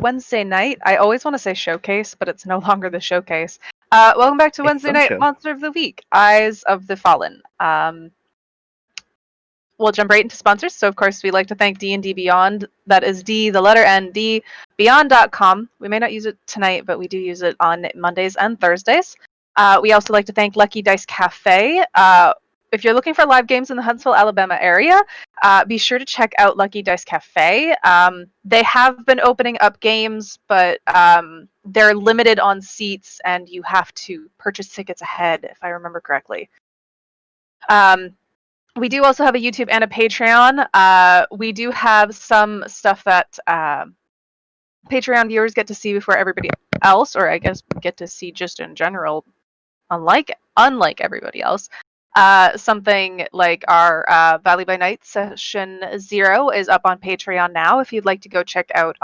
Wednesday night. I always want to say showcase, but it's no longer the showcase. Welcome back to Wednesday night show. Monster of the Week, Eyes of the Fallen. We'll jump right into sponsors. So, of course, we like to thank D&D Beyond. That is D, the letter N, D, Beyond.com. We may not use it tonight, but we do use it on Mondays and Thursdays. We also like to thank Lucky Dice Cafe. If you're looking for live games in the Huntsville, Alabama area, be sure to check out Lucky Dice Cafe. They have been opening up games, but they're limited on seats, and you have to purchase tickets ahead, if I remember correctly. We do also have a YouTube and a Patreon. We do have some stuff that Patreon viewers get to see before everybody else, or I guess get to see just in general, unlike everybody else. Something like our Valley by Night Session 0 is up on Patreon now. If you'd like to go check out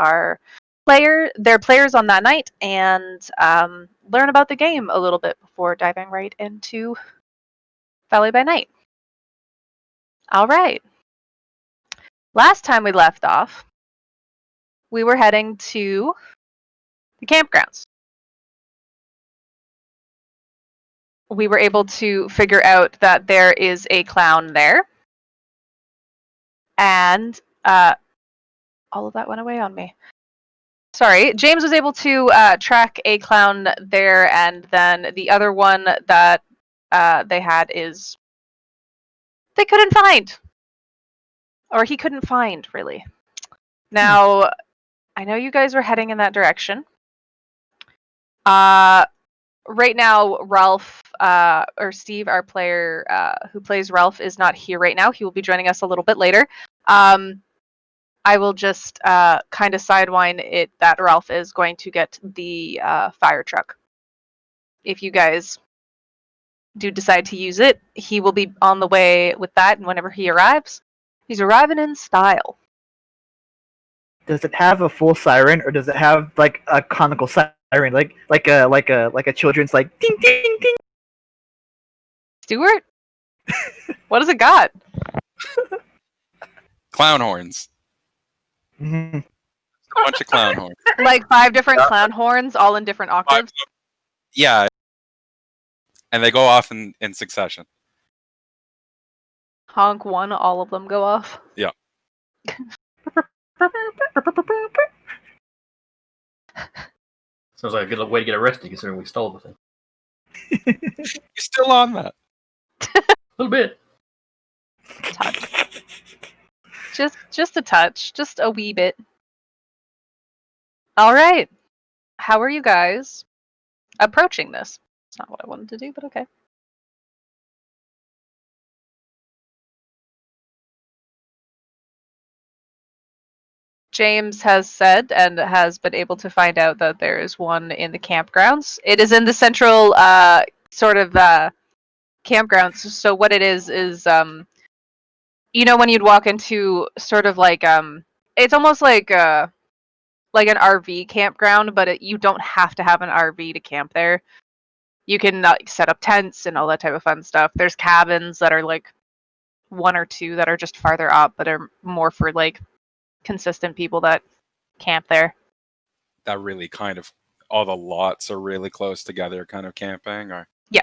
their players on that night and learn about the game a little bit before diving right into Valley by Night. All right. Last time we left off, we were heading to the campgrounds. We were able to figure out that there is a clown there. And all of that went away on me. Sorry, James was able to track a clown there, and then the other one that they had is they couldn't find. Or he couldn't find, really. Now, I know you guys were heading in that direction. Right now, Ralph, or Steve, our player who plays Ralph, is not here right now. He will be joining us a little bit later. I will just kind of sidewind it that Ralph is going to get the fire truck. If you guys do decide to use it, he will be on the way with that, and whenever he arrives, he's arriving in style. Does it have a full siren, or does it have like a conical siren, like a children's like ding ding ding? Stuart, what has it got? Clown horns. Mm-hmm. A bunch of clown horns. Like 5 different clown horns, all in different octaves? Yeah. And they go off in succession. Honk 1, all of them go off? Yeah. Sounds like a good way to get arrested considering we stole the thing. You're still on that. A little bit. Touch. Just a touch. Just a wee bit. Alright. How are you guys approaching this? It's not what I wanted to do, but okay. James has said and has been able to find out that there is one in the campgrounds. It is in the central sort of campgrounds. So what it is you know, when you'd walk into sort of like it's almost like an RV campground, but you don't have to have an RV to camp there. You can set up tents and all that type of fun stuff. There's cabins that are like 1 or 2 that are just farther up, but are more for like consistent people that camp there. That really kind of all the lots are really close together, kind of camping, or yeah.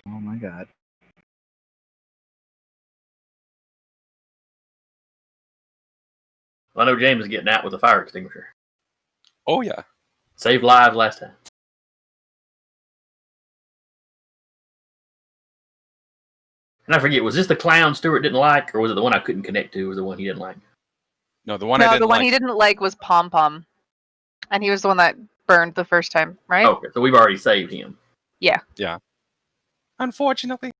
Oh my god. Well, I know James is getting out with a fire extinguisher. oh yeah. Saved lives last time. And I forget, was this the clown Stuart didn't like, or was it the one I couldn't connect to, or the one he didn't like? No, the one I didn't the one like. he didn't like was Pom Pom, and he was the one that burned the first time, right? Okay, so we've already saved him. Yeah. Yeah. Unfortunately.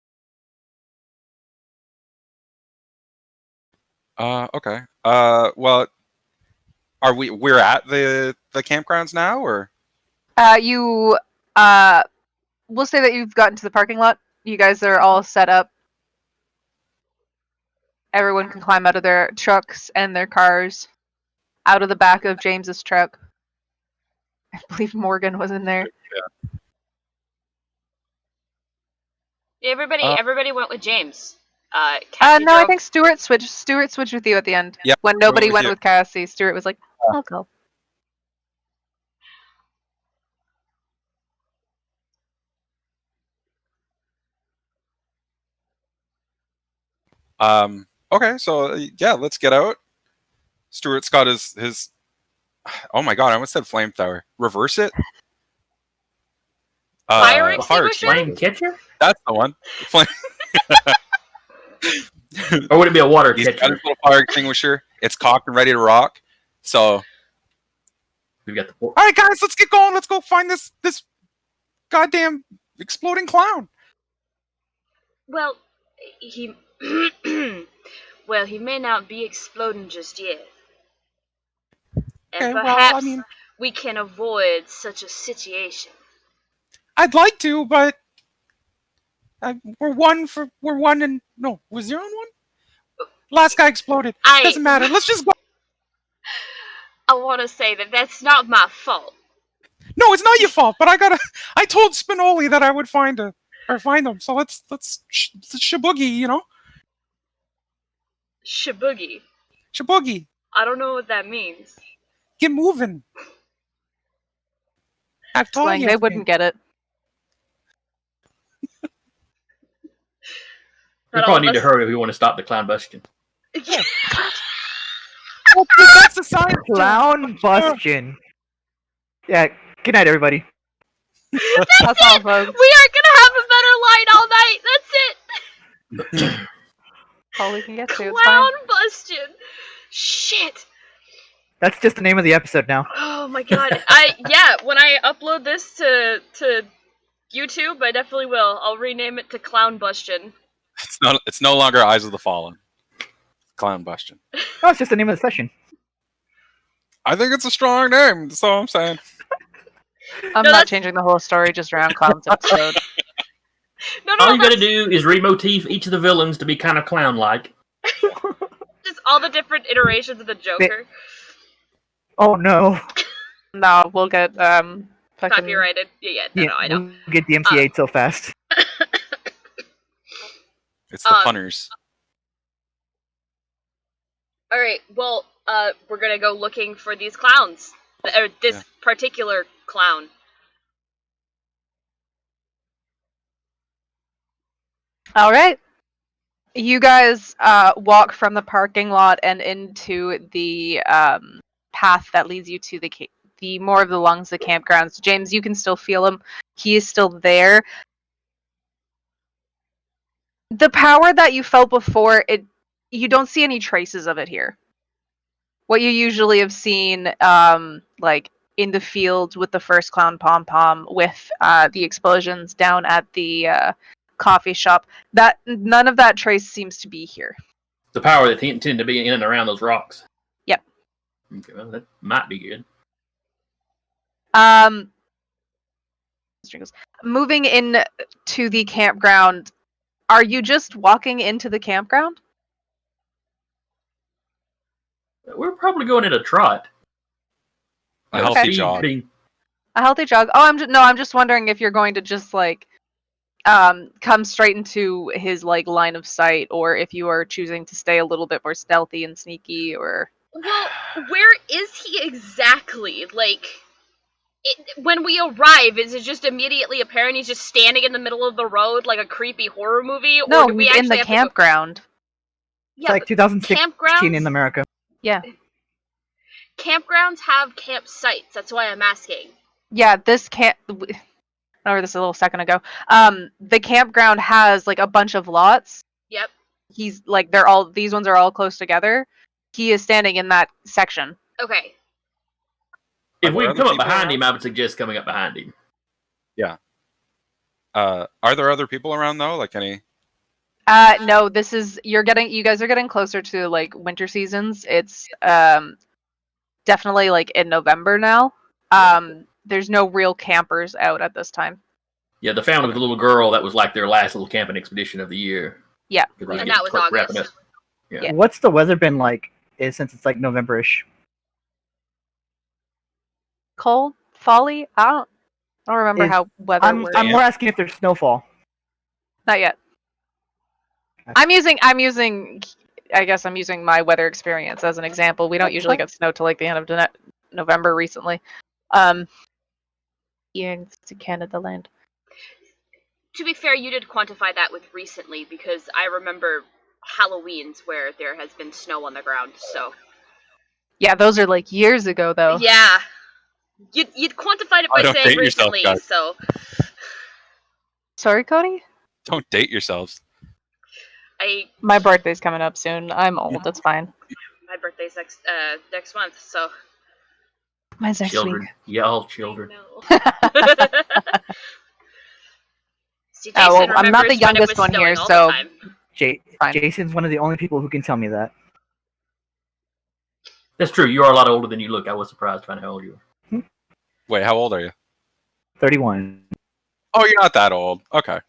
Okay. Well, we're at the campgrounds now, or? We'll say that you've gotten to the parking lot. You guys are all set up. Everyone can climb out of their trucks and their cars, out of the back of James's truck. I believe Morgan was in there. Yeah, everybody went with James. No, I think Stuart switched with you at the end. Yeah, When nobody with went you. with Cassie, Stuart was like, I'll go. Okay, so yeah, let's get out. Stuart's got his. Oh my god, I almost said flamethrower. Reverse it. Fire the fire extinguisher? Flame catcher? That's the one. Flame. Or would it be a water He's got catcher? his little fire extinguisher. It's cocked and ready to rock. So, We've got the all right, guys, let's get going. Let's go find this goddamn exploding clown. Well, he. Well, he may not be exploding just yet. And Okay, well, perhaps I mean, we can avoid such a situation. I'd like to, but we're one and no, we're 0 and 1. Last guy exploded. Doesn't matter. Let's just go. I want to say that that's not my fault. No, it's not your fault. But I told Spinoli that I would find him. So let's shaboogie, you know. Shaboogie. Shaboogie. I don't know what that means. Get moving. I've told Slang, you. they wouldn't get it. We probably need to hurry if we want to stop the clown bustion. Oh, that's the sign. Clown Bustion. Yeah. Good night, everybody. That's all, folks. We aren't gonna have a better line all night. That's it. All we can get to. It's fine. Clown Bustion. Shit. That's just the name of the episode now. Oh my god. When I upload this to YouTube, I definitely will. I'll rename it to Clown Bustion. It's no longer Eyes of the Fallen. Clown Bustion. Oh, it's just the name of the session. I think it's a strong name. That's all I'm saying. I'm No, not that's- changing the whole story just around Clown's episode. No, All you that's gotta do is remotif each of the villains to be kind of clown-like. just all the different iterations of the Joker. Oh no. No, we'll get fucking Copyrighted. Yeah, no, I know. We'll get DMCA'd so fast. It's the punners. Alright, well, we're gonna go looking for these clowns. Or this particular clown. All right. You guys walk from the parking lot and into the path that leads you to the more of the lungs, the campgrounds. James, you can still feel him. He is still there. The power that you felt before, you don't see any traces of it here. What you usually have seen, like in the fields with the first clown pom-pom, with the explosions down at the coffee shop, that none of that trace seems to be here. The power that tend to be in and around those rocks. Yep. Okay, well, that might be good. Moving in to the campground, are you just walking into the campground? We're probably going at a trot. A healthy Okay. jog. A healthy jog. Oh, I'm just wondering if you're going to just like come straight into his like line of sight, or if you are choosing to stay a little bit more stealthy and sneaky, or Well, where is he exactly? Like, when we arrive, is it just immediately apparent he's just standing in the middle of the road like a creepy horror movie? Or no, do we he's in actually the have to go- campground. It's Yeah, like but 2016 campgrounds? in America. Yeah, campgrounds have campsites. That's why I'm asking. yeah. This camp. Or this a little second ago. The campground has like a bunch of lots. Yep. He's like these ones are all close together. He is standing in that section. Okay. If we Are come there up other behind people him, I would suggest coming up behind him. Are there other people around though? Like any? No, you guys are getting closer to like winter seasons. It's definitely like in November now. There's no real campers out at this time. Yeah, the family with the little girl, that was like their last little camping expedition of the year. Yeah. 'Cause they And get that was wrapping August. up. Yeah. Yeah. What's the weather been like since it's like November-ish? Cold, folly. I don't remember Is- how weather I'm works. more asking if there's snowfall. Not yet. Okay. I'm using I guess I'm using my weather experience as an example. We don't usually get snow till like the end of November recently. Here in Canada land. To be fair, you did quantify that with recently, because I remember Halloweens where there has been snow on the ground, so... Yeah, those are like years ago, though. Yeah. You'd quantified it by don't saying date yourself, recently, guys. so... Sorry, Cody? Don't date yourselves. My birthday's coming up soon. I'm old, that's fine. My birthday's next month, so... Mine's next Children. week. Y'all children. See, Oh, Jason well, I'm not the remembers when it youngest was one here, snowing all so- the time. Fine. Jason's one of the only people who can tell me that. That's true. You are a lot older than you look. I was surprised to find out how old you were. Wait, how old are you? 31. Oh, you're not that old. Okay.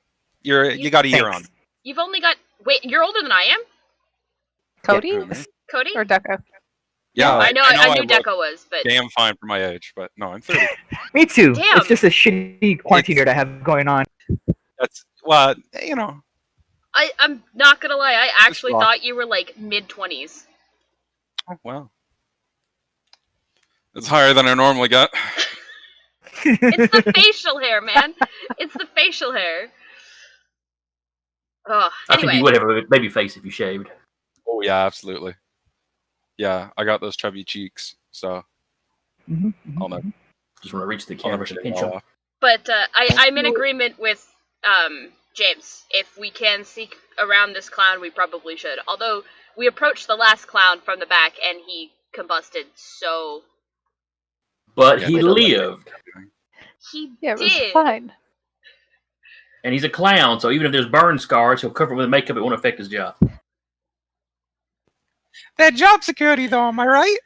You got a year on. Thanks. You've only got... Wait, you're older than I am? Cody? Yeah. Cody? Or Deco? Yeah, I knew look Deco was, but... damn fine for my age, but no, I'm 30. Me too. Damn. It's just a shitty quarantine year that I have going on. That's, well, you know. I'm not gonna lie, I actually rough. thought you were like mid-20s. Oh, well. It's higher than I normally get. It's the facial hair, man. It's the facial hair. Oh, I think you anyway. would have a baby face if you shaved. Oh, yeah, absolutely. Yeah, I got those chubby cheeks, so Mhm, I'll never, Just want to reach the I'll camera never to shave pinch them all them. off. But I'm in agreement with James. If we can seek around this clown, we probably should. Although we approached the last clown from the back and he combusted, so But Yeah, he that's what I lived. he Yeah, it was did. fine. And he's a clown, so even if there's burn scars, he'll cover it with makeup. It won't affect his job. That job security, though, am I right?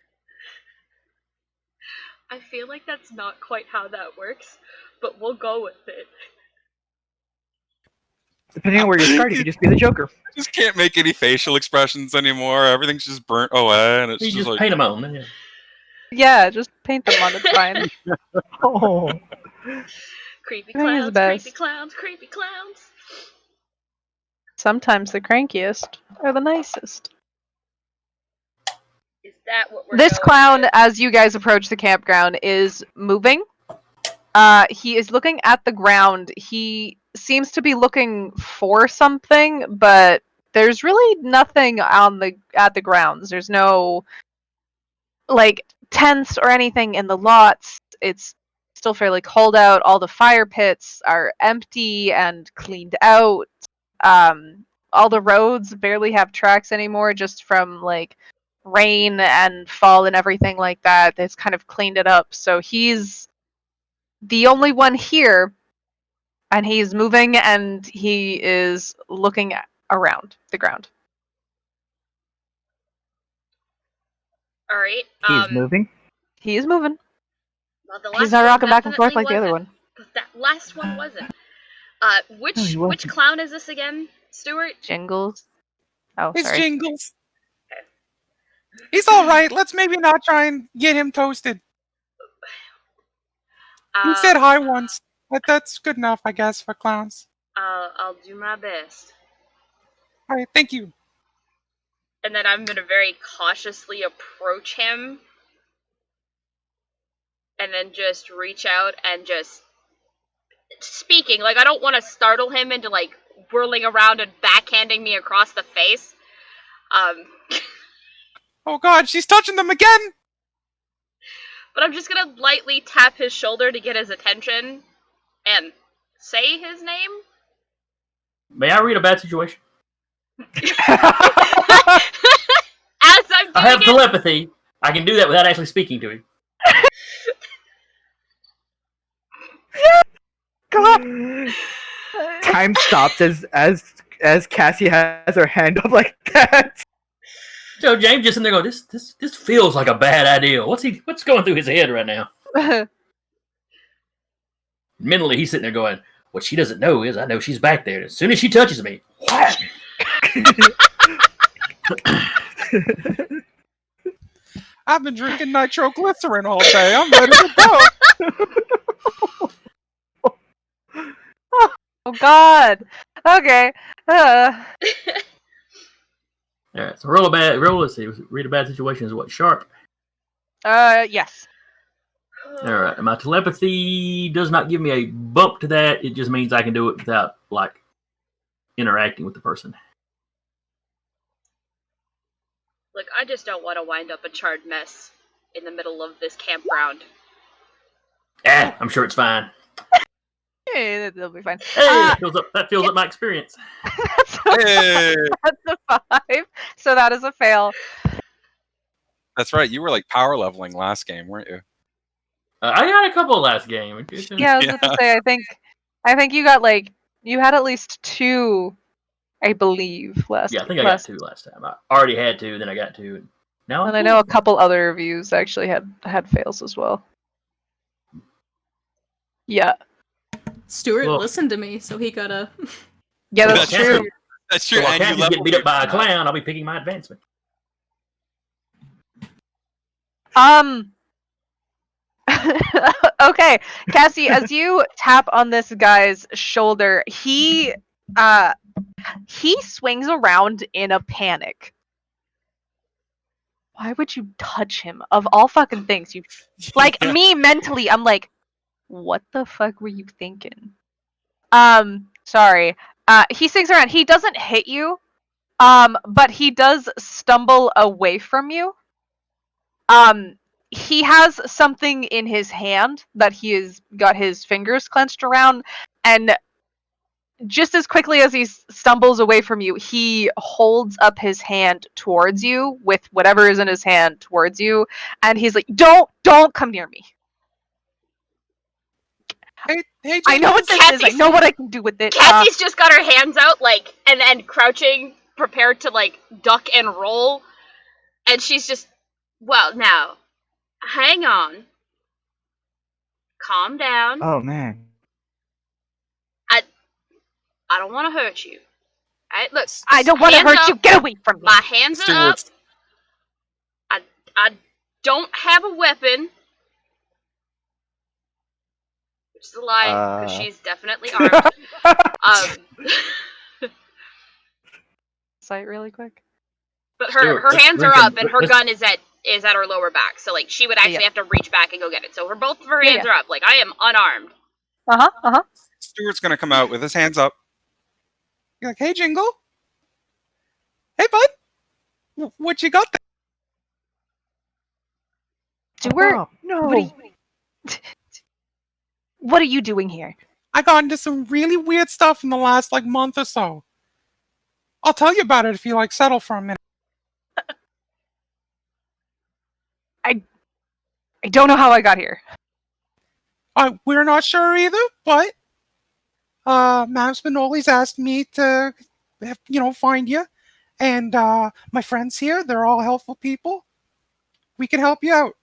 I feel like that's not quite how that works, but we'll go with it. Depending on where you're starting, you could just be the Joker. Just can't make any facial expressions anymore. Everything's just burnt away, and it's You just just like, paint them on. Yeah. Yeah, just paint them on, it's fine. Oh. Creepy Doing his clowns, best. creepy clowns, creepy clowns. Sometimes the crankiest are the nicest. Is that what we're This going clown, with? as you guys approach the campground, is moving. He is looking at the ground. He seems to be looking for something, but there's really nothing at the grounds. There's no like tents or anything in the lots. It's still fairly cold out. All the fire pits are empty and cleaned out. All the roads barely have tracks anymore, just from like rain and fall and everything like that. It's kind of cleaned it up. So he's the only one here, and he's moving and he is looking around the ground. All right. He's moving. He is moving. Well, the He's last not one rocking back and forth definitely like the other wasn't. one. But that last one wasn't. Which No, he which wasn't. clown is this again, Stuart? Jingles. Oh, It's sorry. Jingles. He's all right. Let's maybe not try and get him toasted. He said hi once. That's good enough, I guess, for clowns. I'll do my best. All right, thank you. And then I'm gonna very cautiously approach him, and then just reach out and just speaking. Like, I don't want to startle him into like whirling around and backhanding me across the face. Oh God, she's touching them again. But I'm just gonna lightly tap his shoulder to get his attention and say his name. May I read a bad situation? As I'm doing I have it, telepathy. I can do that without actually speaking to him. God. Time stops as Cassie has her hand up like that. So James just in there going, this feels like a bad idea. What's going through his head right now? Mentally, he's sitting there going, what she doesn't know is I know she's back there. As soon as she touches me, whap! I've been drinking nitroglycerin all day. I'm ready to go. Oh God. Okay. All right, so roll a bad roll. Let's see. Read a bad situation is what? Sharp. Yes. All right. My telepathy does not give me a bump to that. It just means I can do it without like interacting with the person. Look, I just don't want to wind up a charred mess in the middle of this campground. I'm sure it's fine. Hey, that'll be fine. Hey, that fills up my experience. Hey, That's a 5. So that is a fail. that's right. You were like power leveling last game, weren't you? I got a couple last game. Yeah, I was about to say. I think you got you had at least 2, I believe, last. Yeah, I think I got 2 last time. I already had 2, then I got 2. And now And I know a couple other reviews actually had fails as well. Yeah. Stuart Well- listened to me, so he got a. Yeah, Well, that's that's true. true. That's So true. while And you Cassie's getting leveled beat up by a your- clown, I'll be picking my advancement. Okay, Cassie, as you tap on this guy's shoulder, he swings around in a panic. Why would you touch him? Of all fucking things, you like Yeah. me mentally, I'm like, what the fuck were you thinking? Sorry. He swings around. He doesn't hit you, but he does stumble away from you. He has something in his hand that he has got his fingers clenched around, and just as quickly as he stumbles away from you, he holds up his hand towards you with whatever is in his hand towards you, and he's like, don't come near me. Hey, I know what this is. I know what I can do with it. Cassie's just got her hands out, and crouching, prepared to, duck and roll. And she's just, well, now, hang on. Calm down. Oh man. I don't want to hurt you. Alright, look. I don't want to hands hurt up. you. Get away from me. My hands are up. Stuart's I don't have a weapon. Which is a lie, because she's definitely armed. Sight really quick. But Stuart, her let's hands are drink up, and her let's- gun is at her lower back. So she would actually Yeah. have to reach back and go get it. So both of her Yeah, hands are up. I am unarmed. Stuart's gonna come out with his hands up. You're like, hey, Jingle. Hey, bud. What you got there? Stuart, Oh, no. what are you doing here? I got into some really weird stuff in the last month or so. I'll tell you about it if you settle for a minute. I don't know how I got here. We're not sure either, but Madam Spinoli's asked me to, find you, and my friends here, they're all helpful people. We can help you out.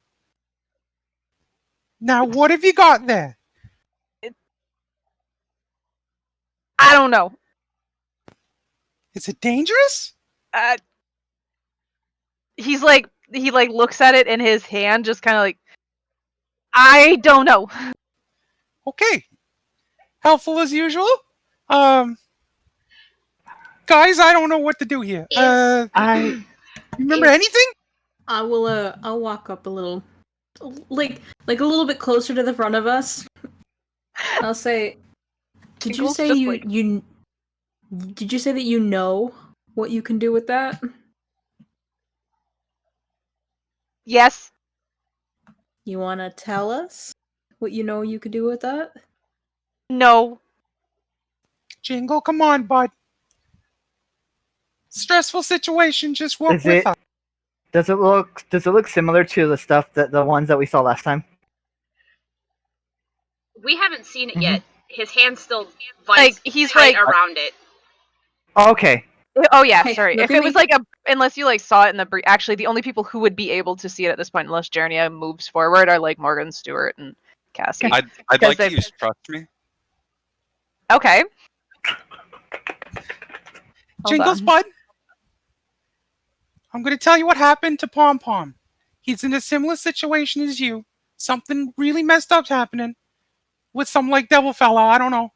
Now, what have you got there? I don't know. Is it dangerous? He's he looks at it in his hand, just kind of I don't know. Okay. Helpful as usual. Guys, I don't know what to do here. I Remember anything? I will. I'll walk up a little, like a little bit closer to the front of us. I'll say, "Did you Tinkle's say just you? Did you say that you know what you can do with that? Yes. You want to tell us what you know you could do with that? No. Jingle, come on, bud. Stressful situation, just work Is with it- us. does it look similar to the stuff the ones that we saw last time? We haven't seen it Mhm. yet. His hand's still vice he's tight like- around it. Oh, okay. Oh yeah, Hey, sorry. look If at it was me. unless you saw it in the actually the only people who would be able to see it at this point, unless Jernia moves forward, are Morgan, Stewart, and Cassie. I'd Because like to they've- use trust me. Okay. Hold Jingles, on. bud. I'm going to tell you what happened to Pom Pom. He's in a similar situation as you. Something really messed up's happening with some devil fella. I don't know.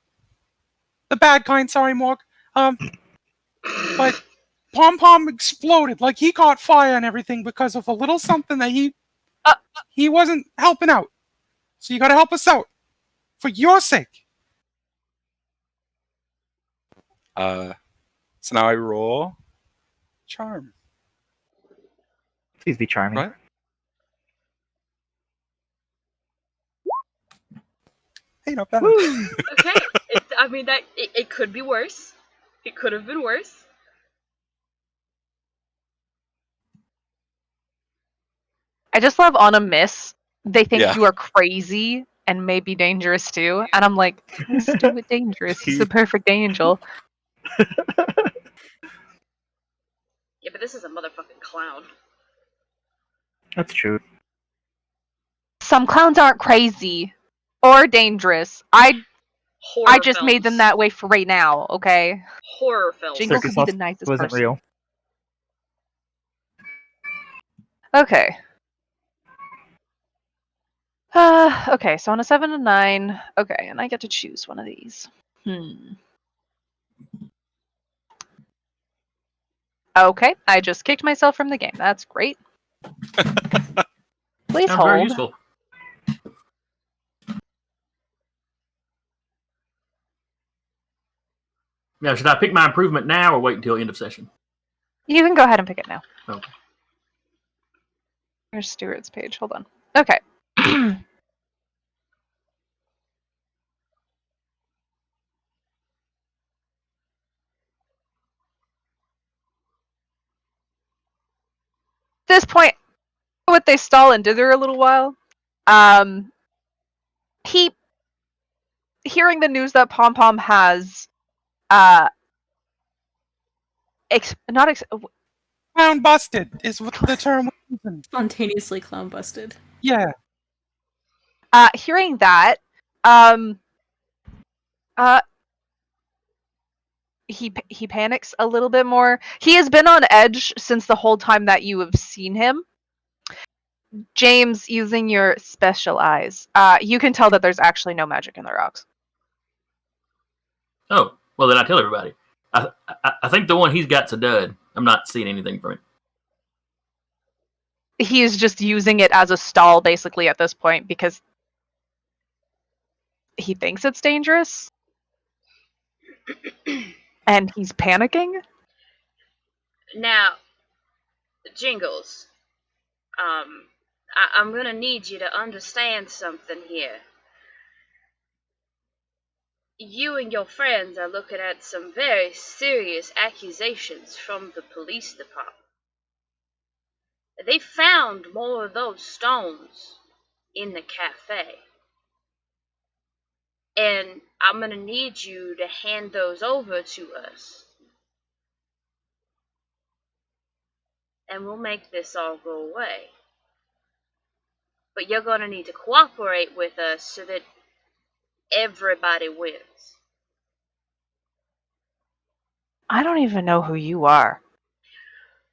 The bad kind. Sorry, Morg. But Pom Pom exploded, like he caught fire and everything because of a little something that he wasn't helping out. So you gotta help us out. For your sake. So now I roll charm. Please be charming. Right? Hey, not bad. Woo! Okay. I mean, it could be worse. It could have been worse. I just love on a miss. They think Yeah. you are crazy and maybe dangerous too. And I'm like, let's do it dangerous. He's a perfect angel. Yeah, but this is a motherfucking clown. That's true. Some clowns aren't crazy or dangerous. I Horror just films. made them that way for right now, okay? Horror films. Jingle Circus could be the Lost nicest wasn't person. real. Okay. Okay, so on a 7 and 9. Okay, and I get to choose one of these. Okay, I just kicked myself from the game. That's great. Please Sounds very hold. useful. Now, should I pick my improvement now or wait until end of session? You can go ahead and pick it now. Okay. Here's Stuart's page. Hold on. Okay. At this point, what they stall and dither a little while. He hearing the news that Pom Pom has Clown busted is what the term was using. Spontaneously clown busted. Yeah. hearing that, he panics a little bit more. He has been on edge since the whole time that you have seen him. James, using your special eyes, you can tell that there's actually no magic in the rocks. Oh, well then I tell everybody. I think the one he's got's a dud. I'm not seeing anything from it. He is just using it as a stall, basically, at this point, because he thinks it's dangerous. And he's panicking. Now, Jingles, I'm gonna need you to understand something here. You and your friends are looking at some very serious accusations from the police department. They found more of those stones in the cafe. And I'm gonna need you to hand those over to us. And we'll make this all go away. But you're gonna need to cooperate with us so that everybody wins. I don't even know who you are.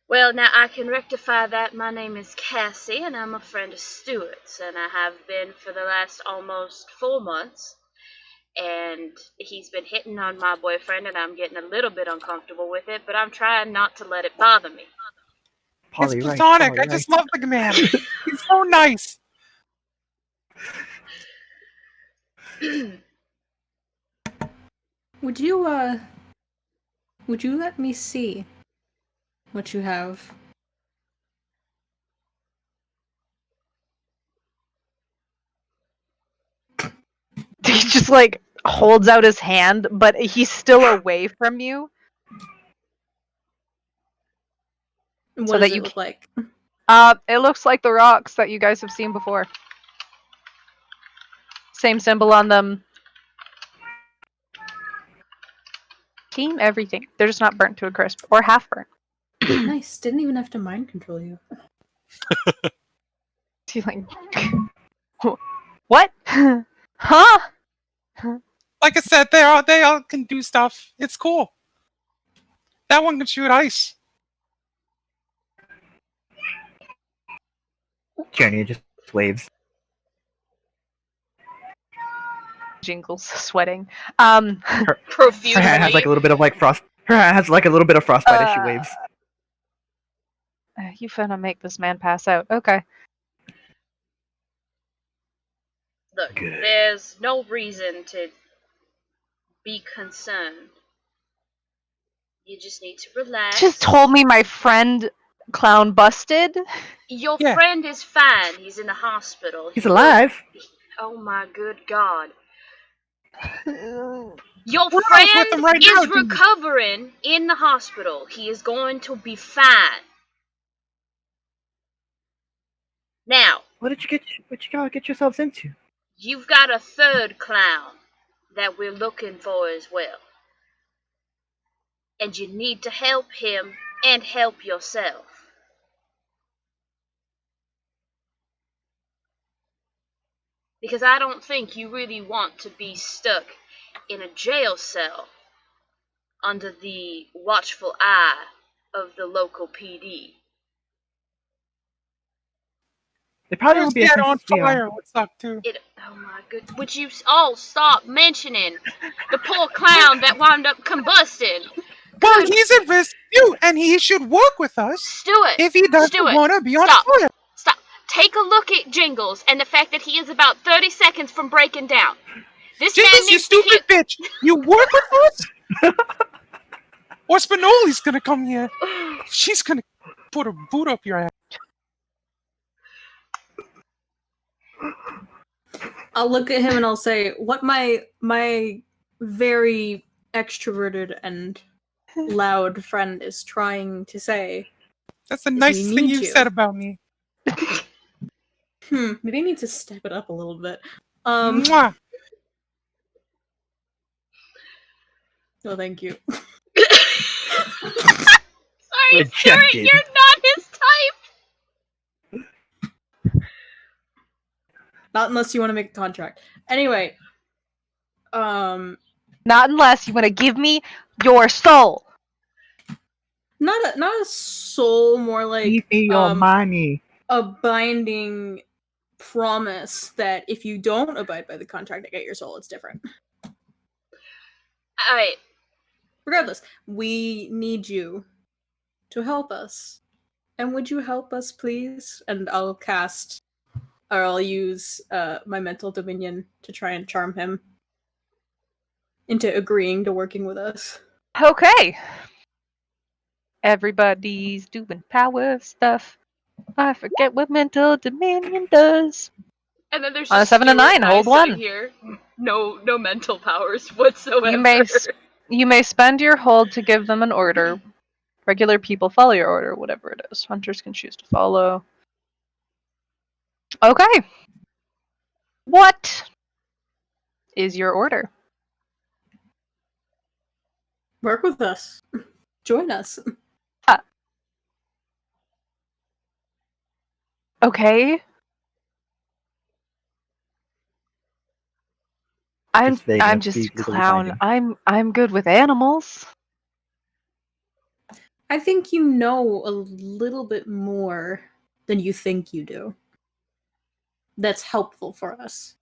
Well, now I can rectify that. My name is Cassie, and I'm a friend of Stuart's, and I have been for the last almost 4 months. And he's been hitting on my boyfriend, and I'm getting a little bit uncomfortable with it, but I'm trying not to let it bother me. Polly It's Rice, platonic. Polly I just Rice. love the man. He's so nice. Would you let me see what you have? He just like holds out his hand, but he's still away from you. What So does that it you look like? It looks like the rocks that you guys have seen before. Same symbol on them. Team everything. They're just not burnt to a crisp or half burnt. Nice. Didn't even have to mind control you. He's like, what? Huh? Like I said, they all can do stuff. It's cool. That one can shoot ice. Journey just waves. Jingles sweating. Profusely. Her hand has like a little bit of like frost. Her hand has like a little bit of frostbite as she waves. You finna make this man pass out. Okay. Look, Good. there's no reason to be concerned. You just need to relax. Just told me my friend clown busted. Your Yeah. friend is fine. He's in the hospital. He's alive. Oh my good God. Your We're out with friend him right is now, dude. recovering in the hospital. He is going to be fine. Now, What you gotta get yourselves into? you've got a third clown that we're looking for as well. And you need to help him and help yourself. Because I don't think you really want to be stuck in a jail cell under the watchful eye of the local PD. They probably There's won't be as Dead nice on as we are. Fire would suck too. Oh my good. Would you all stop mentioning the poor clown that wound up combusting? Well, he's at risk too, and he should work with us Stewart, if he doesn't Stewart, want to be on stop. fire. Stop. Take a look at Jingles and the fact that he is about 30 seconds from breaking down. This man Jingles, you needs to stupid bitch! You work with us? Or Spinoli's gonna come here. She's gonna put a boot up your ass. I'll look at him and I'll say, what my very extroverted and loud friend is trying to say. That's the we nicest thing need you've you. said about me. Maybe I need to step it up a little bit. Mwah. No, thank you. Sorry, Stewart, Rejected. you're not his type. Not unless you want to make a contract. Anyway, Not unless you want to give me your soul. not a soul, more Give like me your money. a binding promise that if you don't abide by the contract to get your soul, it's different. Alright, Regardless, we need you to help us. And would you help us, please? And I'll cast, or I'll use my mental dominion to try and charm him into agreeing to working with us. Okay. Everybody's doing power stuff. I forget what mental dominion does. and then there's On a just 7 to Stewart 9, and I hold sitting one. here. No mental powers whatsoever. You may spend your hold to give them an order. Regular people follow your order, whatever it is. Hunters can choose to follow. Okay. What is your order? Work with us. Join us. Okay. I'm Just vague enough just to a legally clown. binding. I'm good with animals. I think you know a little bit more than you think you do. That's helpful for us.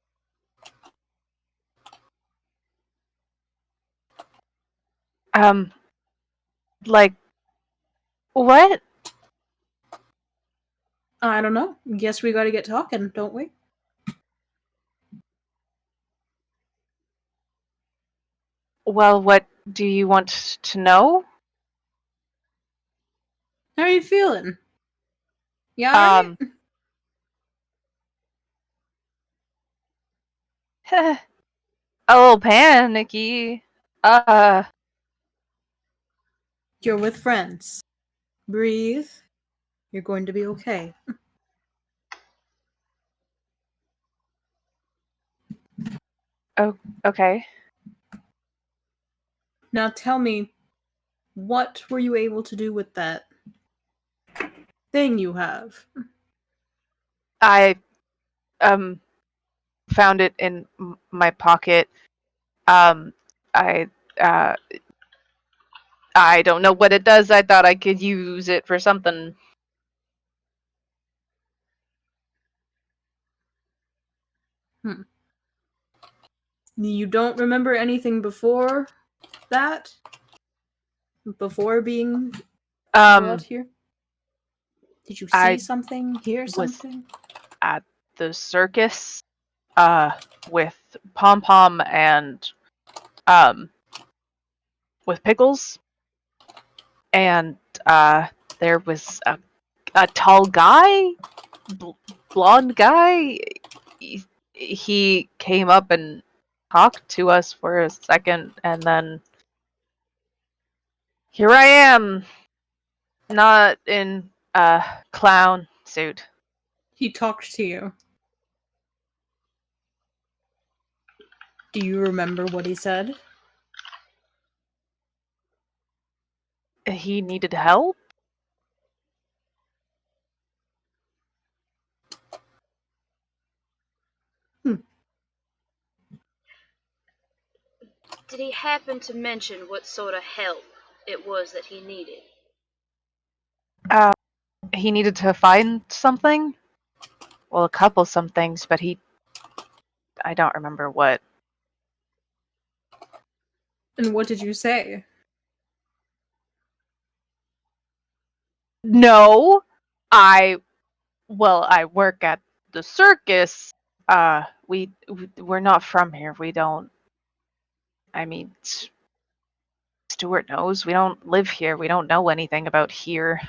Like what? I don't know. Guess we gotta get talking, don't we? Well, what do you want to know? How are you feeling? Yeah. A little panicky. You're with friends. Breathe. You're going to be okay. Okay. Now tell me, what were you able to do with that thing you have? I found it in my pocket. I don't know what it does. I thought I could use it for something. You don't remember anything before that? Before being brought here? Did you see I something? Hear was- something? At the circus, with Pom Pom and with Pickles, and there was a tall guy, blonde guy. He came up and talked to us for a second, and then here I am, not in a clown suit. He talked to you. Do you remember what he said? He needed help. Did he happen to mention what sort of help it was that he needed? He needed to find something. Well, a couple some things, but I don't remember what. And what did you say? No, I work at the circus. We're not from here. We don't. I mean, Stuart knows. We don't live here. We don't know anything about here.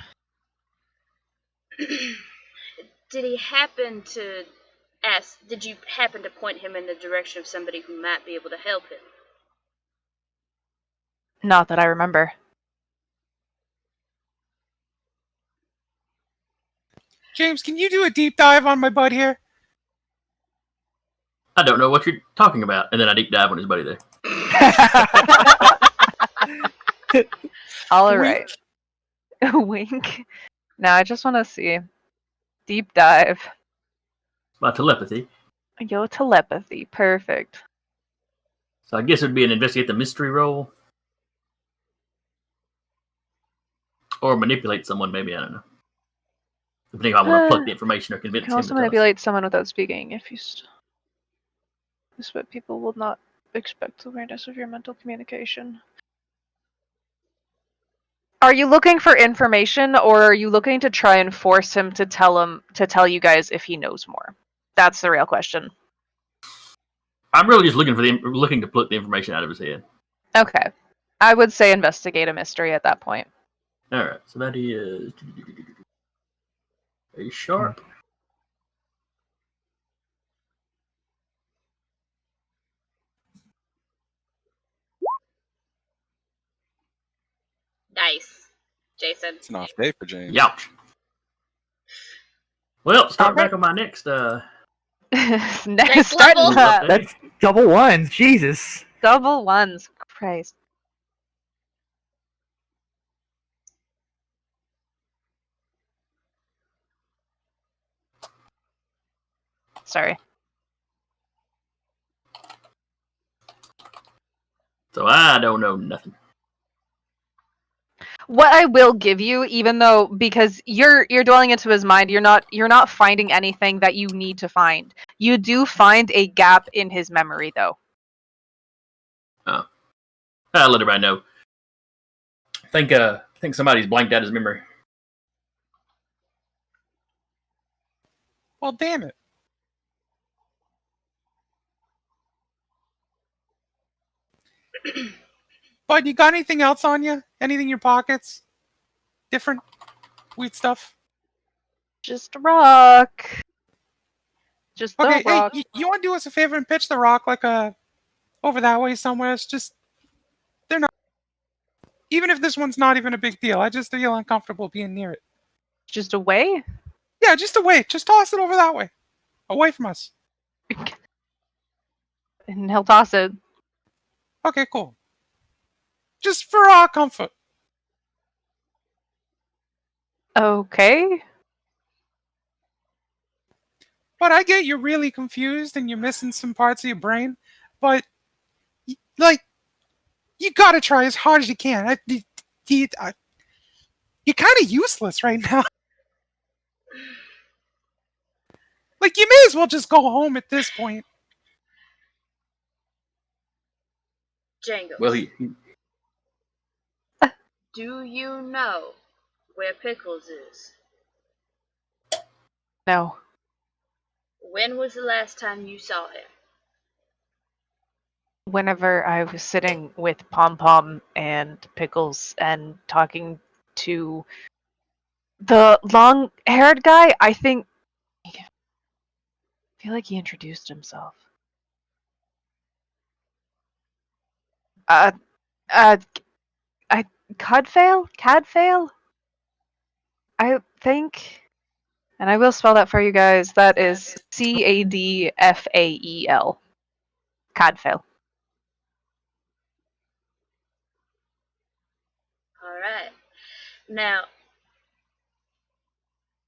Did he happen to ask? Did you happen to point him in the direction of somebody who might be able to help him? Not that I remember. James, can you do a deep dive on my bud here? I don't know what you're talking about. And then I deep dive on his buddy there. All Wink. right. Wink. Now I just want to see. Deep dive. My telepathy. Your telepathy. Perfect. So I guess it'd be an investigate the mystery roll. Or manipulate someone, maybe, I don't know. Depending on how I want to pluck the information or You convince can him also to tell us. manipulate someone without speaking if you. This way, people will not expect awareness of your mental communication. Are you looking for information, or are you looking to try and force him to tell you guys if he knows more? That's the real question. I'm really just looking to pluck the information out of his head. Okay, I would say investigate a mystery at that point. All right, so that is a sharp. Nice, Jason. It's an off day for James. Youch. Well, start Alright. back on my next Next, level. That's double ones. Jesus. double ones. Christ. Sorry. So I don't know nothing. What I will give you, even though because you're dwelling into his mind, you're not finding anything that you need to find. You do find a gap in his memory, though. I'll let everybody know. I think somebody's blanked out his memory. Well, damn it. Bud, you got anything else on you? Anything in your pockets? Different weird stuff? Just a rock. Just the Okay, rock. hey, you want to do us a favor and pitch the rock like over that way somewhere? It's just they're not. Even if this one's not even a big deal, I just feel uncomfortable being near it. Just away. Yeah, just away. Just toss it over that way, away from us. And he'll toss it. Okay, cool. Just for our comfort. Okay. But I get you're really confused and you're missing some parts of your brain. But like, you gotta try as hard as you can. You're kind of useless right now. Like, you may as well just go home at this point. Django. Well, Do you know where Pickles is? No. When was the last time you saw him? Whenever I was sitting with Pom Pom and Pickles and talking to the long-haired guy, I feel like he introduced himself. Cadfael? I think, and I will spell that for you guys. That is Cadfael. Cadfael. Alright. Now,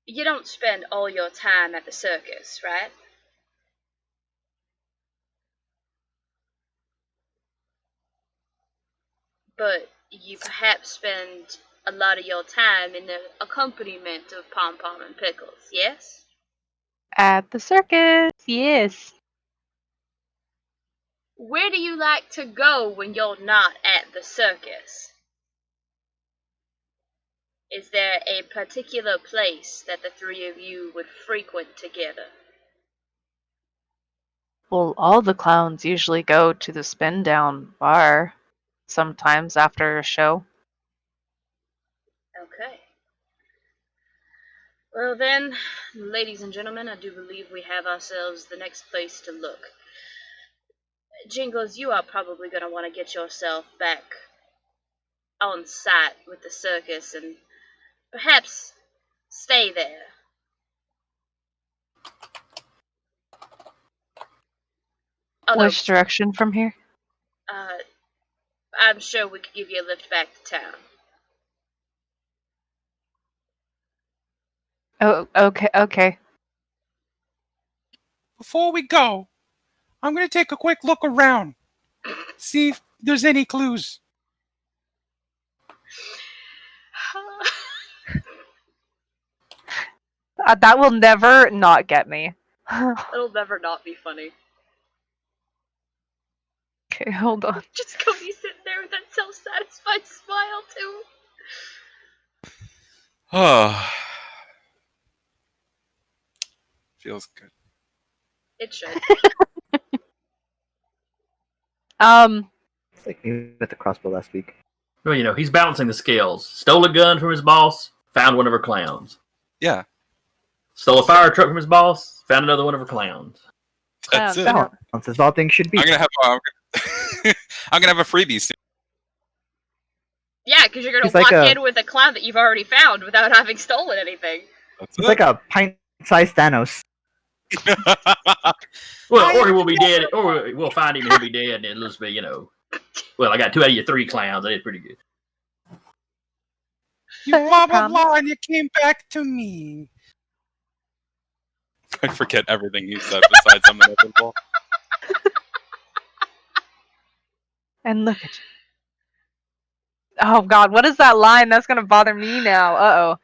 you don't spend all your time at the circus, right? But you perhaps spend a lot of your time in the accompaniment of Pom Pom and Pickles, yes? At the circus, yes. Where do you like to go when you're not at the circus? Is there a particular place that the three of you would frequent together? Well, all the clowns usually go to the Spin Down bar sometimes after a show. Okay. Well then, ladies and gentlemen, I do believe we have ourselves the next place to look. Jingles, you are probably going to want to get yourself back on site with the circus and perhaps stay there. Although, Which direction from here? I'm sure we could give you a lift back to town. Oh, okay. Before we go, I'm going to take a quick look around. See if there's any clues. That will never not get me. It'll never not be funny. Okay, hold on. Just Cody sitting there with that self-satisfied smile too. Oh. Feels good. It should. It's like me with the crossbow last week. Well, you know, he's balancing the scales. Stole a gun from his boss, found one of her clowns. Yeah, Stole a fire truck from his boss, found another one of her clowns. that's it. Clowns. Balance as all things should be. I'm gonna have I'm gonna have a freebie soon. Yeah, because you're gonna He's like walk a- in with a clown that you've already found without having stolen anything. That's It's like a pint-sized Thanos. Well, or he will be dead, or we'll find him and he'll be dead, and it'll just be, you know. Well, I got 2 out of your 3 clowns. I did pretty good. You blah, blah, blah, and you came back to me. I forget everything you said besides I'm inevitable. And look at you. Oh god, what is that line? That's gonna bother me now. Uh-oh.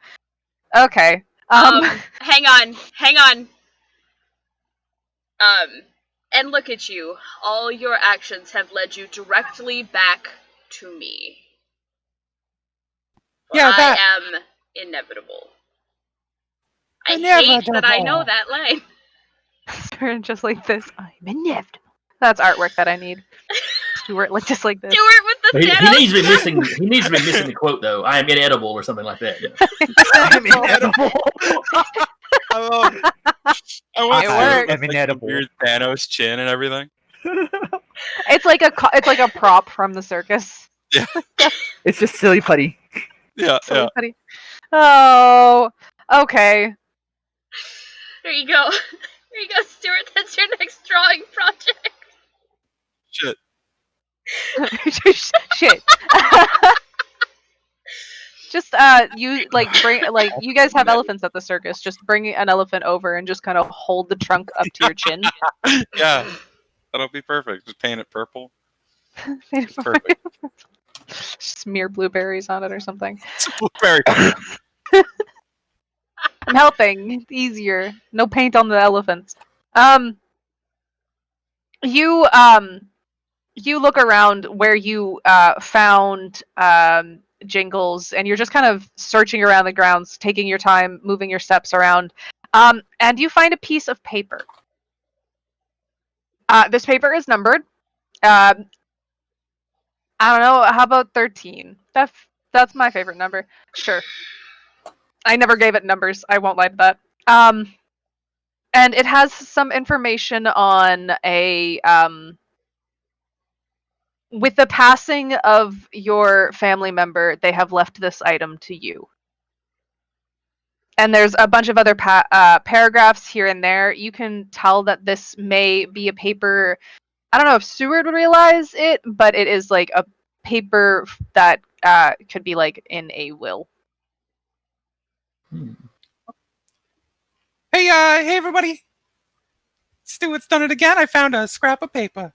Okay. Hang on. And look at you. All your actions have led you directly back to me. For Yeah, that- I am inevitable. I hate that I know that line. Turn just like this. I'm inevitable. That's artwork that I need. Stuart, like just like this. Do it with the He Thanos. needs to be missing. He needs to be missing the quote though. I am inedible or something like that. You know? I'm inedible. I love it. I want It to see works. with, like, Inedible. weird Thanos chin and everything. It's like a prop from the circus. It's just silly putty. Yeah, Silly yeah. putty. Oh, okay. There you go. There you go, Stuart. That's your next drawing project. Shit. Shit. Just you like bring like you guys have elephants at the circus. Just bring an elephant over and just kind of hold the trunk up to your chin. Yeah, that'll be perfect. Just paint it purple. It's Perfect. Smear blueberries on it or something. It's a blueberry. I'm helping. It's easier. No paint on the elephants. You look around where you found Jingles, and you're just kind of searching around the grounds, taking your time, moving your steps around. And you find a piece of paper. This paper is numbered. I don't know. How about 13? That's my favorite number. Sure. I never gave it numbers. I won't lie to that. And it has some information on a with the passing of your family member, they have left this item to you. And there's a bunch of other paragraphs here and there. You can tell that this may be a paper. I don't know if Seward would realize it, but it is like a paper that could be like in a will. Hey, everybody! Stuart's done it again. I found a scrap of paper.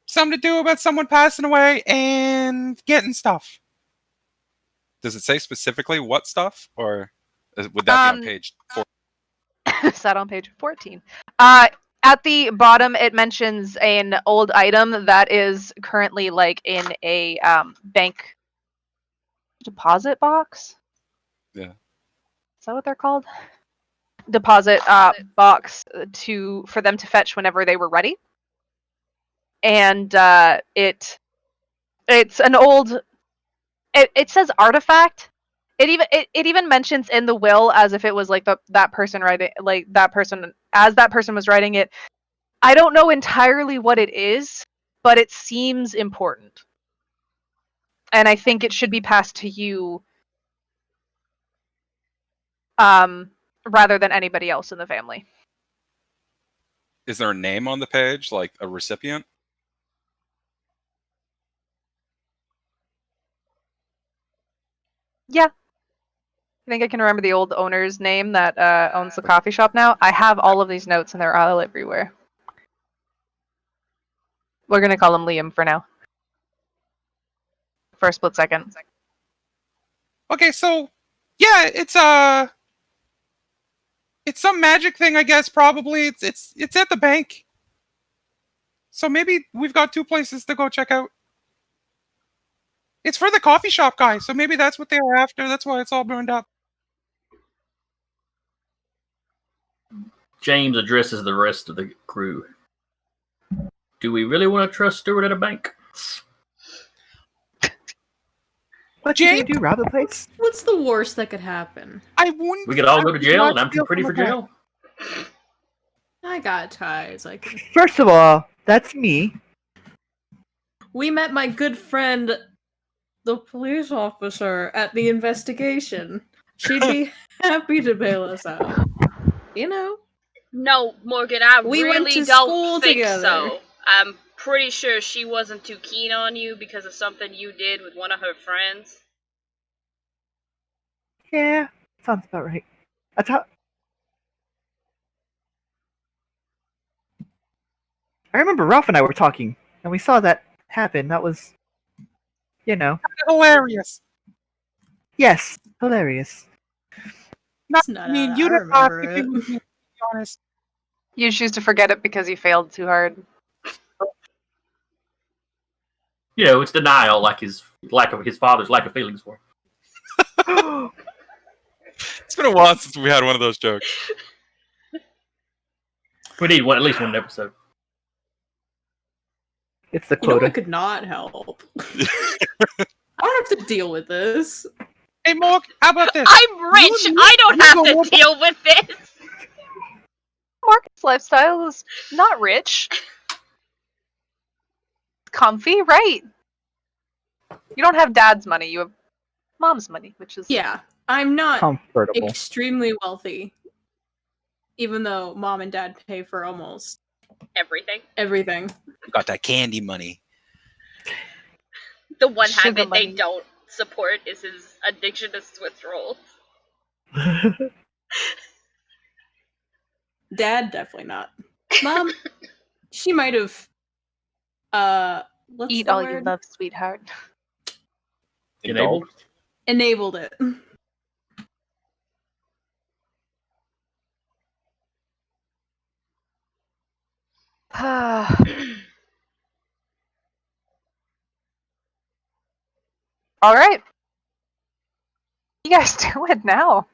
Something to do about someone passing away and getting stuff. Does it say specifically what stuff, or would that be on page 4? Is that on page 14? At the bottom, it mentions an old item that is currently like in a bank deposit box. Yeah. Is that what they're called? Deposit box for them to fetch whenever they were ready. And it's an old. It says artifact. It even mentions in the will as if it was like that person writing, like that person was writing it. I don't know entirely what it is, but it seems important, and I think it should be passed to you, rather than anybody else in the family. Is there a name on the page, like a recipient? Yeah. I think I can remember the old owner's name that owns the coffee shop now. I have all of these notes, and they're all everywhere. We're gonna call him Liam for now. For a split second. Okay, so yeah, it's some magic thing, I guess. Probably it's at the bank. So maybe we've got 2 places to go check out. It's for the coffee shop guy, so maybe that's what they were after. That's why it's all burned up. James addresses the rest of the crew. Do we really want to trust Stewart at a bank? What did you do? Rob the place? What's the worst that could happen? I wouldn't. We could all go to jail, and I'm too pretty for jail. I got ties. I can... First of all, that's me. We met my good friend, the police officer, at the investigation. She'd be happy to bail us out. You know? No, Morgan, I We went really to don't school think together. so. I'm pretty sure she wasn't too keen on you because of something you did with one of her friends. Yeah, sounds about right. That's how. I remember Ralph and I were talking, and we saw that happen. That was, Hilarious. yes, hilarious. Not, It's I mean, you'd have remember if it. it was me, to be honest. You choose to forget it because you failed too hard. You know, it's denial, like his father's lack of feelings for him. It's been a while since we had one of those jokes. We need at least one episode. It's the You know quota. I could not help. I don't have to deal with this. Hey, Morg, how about this? I'm rich! I don't have to deal with this! Marcus' lifestyle is not rich. Comfy, right? You don't have dad's money, you have mom's money, which is... Yeah, I'm not Comfortable. extremely wealthy. Even though mom and dad pay for almost Everything. everything. Got that candy money. The one Sugar habit money. they don't support is his addiction to Swiss rolls. Dad, definitely not. Mom, she might have. What's Eat the all word? you love, sweetheart. Enabled? Enabled it. All right. You guys do it now.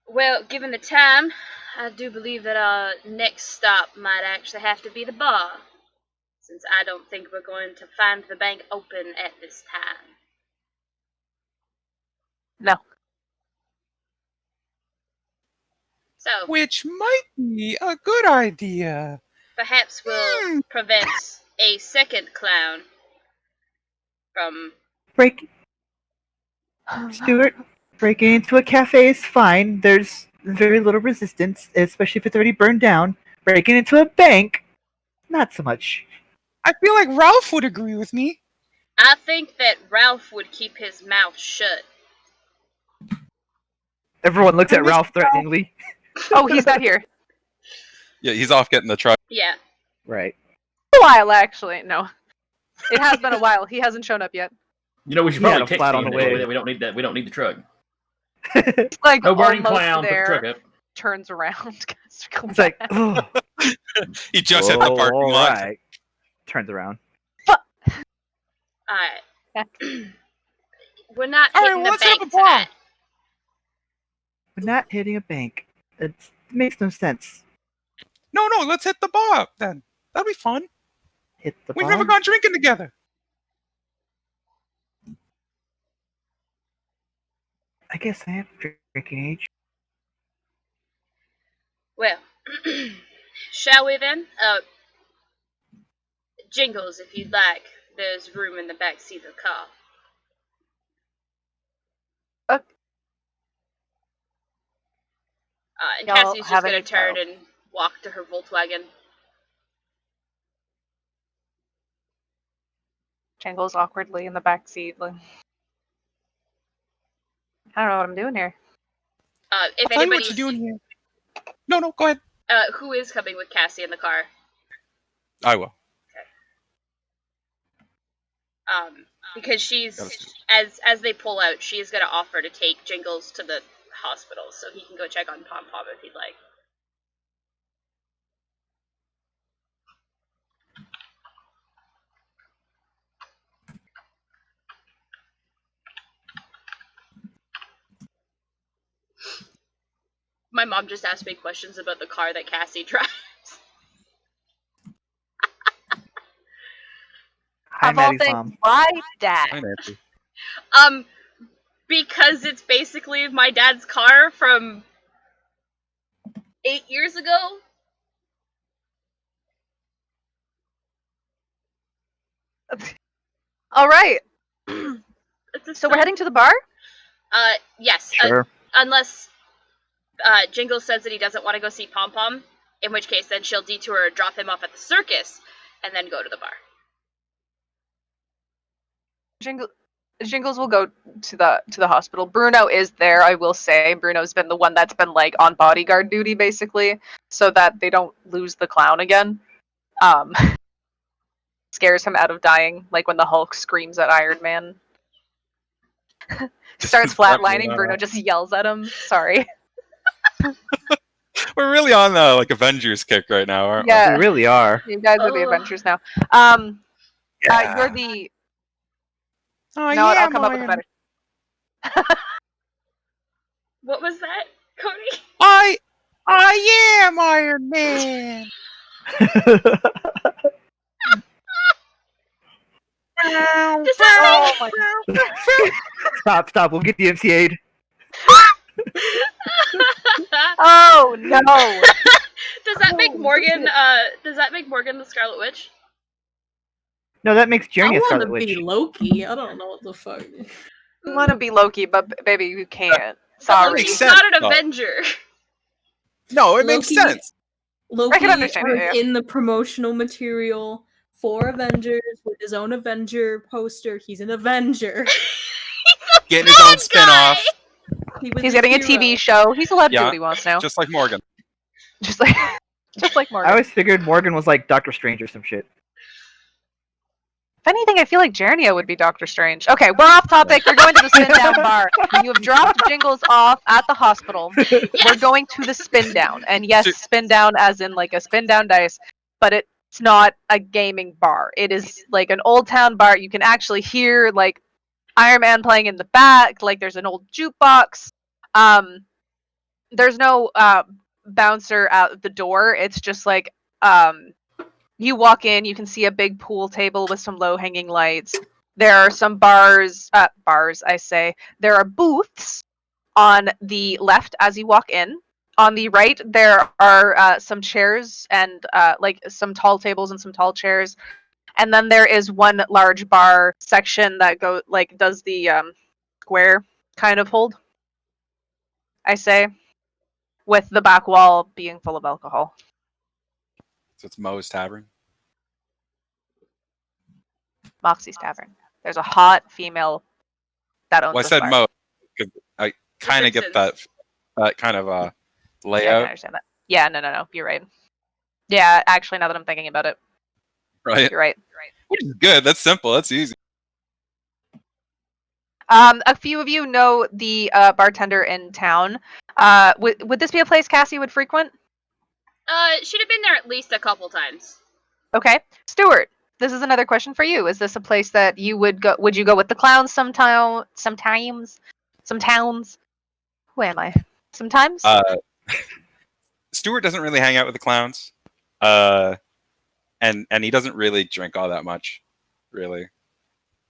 Well, given the time, I do believe that our next stop might actually have to be the bar, since I don't think we're going to find the bank open at this time. No. So, Which might be a good idea. perhaps we'll prevent a second clown from... Stuart, breaking into a cafe is fine. There's very little resistance, especially if it's already burned down. Breaking into a bank, not so much. I feel like Ralph would agree with me. I think that Ralph would keep his mouth shut. Everyone looks I at miss Ralph threateningly. Oh, he's not here. Yeah, he's off getting the truck. Yeah. Right. A while, actually. No. It has been a while. He hasn't shown up yet. You know, we should He had probably a text flat him on the that way. way. We don't need that. We don't need the truck. It's like No burning almost clown. Put the there. truck up. Turns around. It's like, oh, He just hit the parking lot. alright. Turns around. Alright. We're not All right, hitting well, the let's hit bank the bar. tonight. We're not hitting a bank. It makes no sense. No, let's hit the bar then. That'll be fun. Hit the We've bar. never gone drinking together. I guess I am drinking age. Well, shall we then? Jingles, if you'd like. There's room in the back seat of the car. And Y'all Cassie's just have gonna any turn style? and walk to her Volkswagen. Jingles awkwardly in the back seat. Like, I don't know what I'm doing here. If I'll tell you what anybody's, you're doing here. No, go ahead. who is coming with Cassie in the car? I will. Because she's Gotta as they pull out, she's gonna offer to take Jingles to the hospital so he can go check on Pom Pom if he'd like. My mom just asked me questions about the car that Cassie drives. Hi, Of all Maddie's things, mom. why dad? Hi, Nancy. Because it's basically my dad's car from 8 years ago. All right. It's a So we're heading to the bar? Yes. Sure. Unless Jingle says that he doesn't want to go see Pom Pom, in which case then she'll detour, drop him off at the circus, and then go to the bar. Jingles will go to the hospital. Bruno is there, I will say. Bruno's been the one that's been like on bodyguard duty basically, so that they don't lose the clown again. Scares him out of dying, like when the Hulk screams at Iron Man. Starts flatlining, Bruno just yells at him. Sorry. We're really on the like Avengers kick right now, aren't We Yeah, really are. you guys are the Oh. Avengers now. Yeah. You're the Oh, no, yeah, I'll come up with a Iron- better. What was that, Cody? I am Iron Man. Oh my Stop. We'll get the MCA'd. Oh no! Does that make Morgan? Does that make Morgan the Scarlet Witch? No, that makes I Journey a want Scarlet to Witch. be Loki. I don't know what the fuck. You want to be Loki, but baby, you can't. But Sorry. Makes Loki's sense, not an though. Avenger. No, it makes Loki- sense. Loki understand it, was yeah. in the promotional material for Avengers with his own Avenger poster. He's an Avenger. Getting his own spin off, He's getting a TV show. He's allowed to do Yeah, what he wants now. just like Morgan. Just like I Morgan. always figured Morgan was like Doctor Strange or some shit. If anything, I feel like Jernia would be Doctor Strange. Okay, we're off topic. We're going to the spin down bar. You have dropped Jingles off at the hospital. We're going to the spin down. And yes, Dude. spin down as in like a spin down dice, but it's not a gaming bar. It is like an old town bar. You can actually hear like Iron Man playing in the back, like there's an old jukebox. there's no bouncer at the door. It's just like you walk in, you can see a big pool table with some low hanging lights. There are some bars I say. There are booths on the left as you walk in. On the right, there are some chairs and like some tall tables and some tall chairs. And then there is one large bar section that does the square kind of hold, I say, with the back wall being full of alcohol. So it's Moe's Tavern. Moxie's Tavern. There's a hot female that owns Well, I this said bar. Moe because I kind of get that Simpsons. kind of Yeah, I can layout, understand that. Yeah, no. You're right. Yeah, actually, now that I'm thinking about it, right? you're right. Which is good. That's simple. That's easy. A few of you know the bartender in town. Would this be a place Cassie would frequent? She'd have been there at least a couple times. Okay, Stuart. This is another question for you. Is this a place that you would go? Would you go with the clowns sometimes? Some towns? Who am I? Sometimes. Stuart doesn't really hang out with the clowns, and he doesn't really drink all that much, really.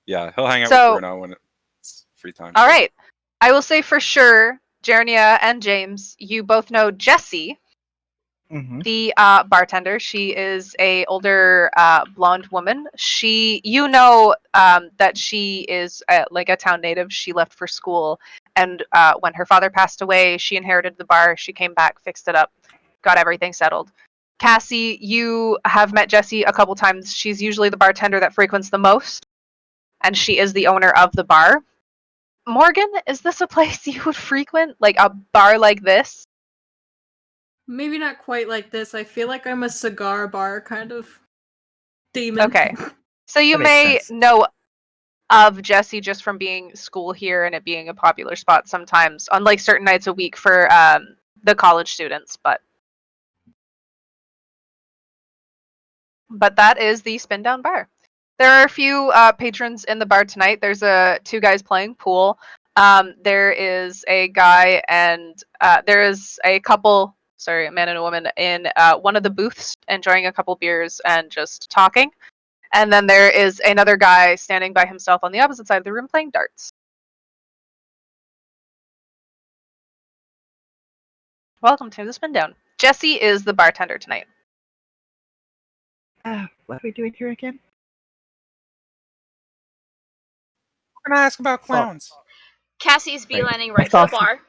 Yeah, he'll hang out with Bruno when it's free time. All right. I will say for sure, Jernia and James, you both know Jessie, the bartender. She is a older blonde woman. You know that she is like a town native. She left for school, and when her father passed away, she inherited the bar. She came back, fixed it up, got everything settled. Cassie, you have met Jessie a couple times. She's usually the bartender that frequents the most, and she is the owner of the bar. Morgan, is this a place you would frequent? Like a bar like this? Maybe not quite like this. I feel like I'm a cigar bar kind of demon. Okay. So you That makes may sense. know of Jessie just from being school here and it being a popular spot sometimes on like certain nights a week for the college students, but that is the Spin Down Bar. There are a few patrons in the bar tonight. There's two guys playing pool. There is a guy and there is a couple, a man and a woman in one of the booths enjoying a couple beers and just talking. And then there is another guy standing by himself on the opposite side of the room playing darts. Welcome to the Spin Down. Jessie is the bartender tonight. What are we doing here again? We're gonna ask about clowns. Cassie's Right. beelining right to That's the bar,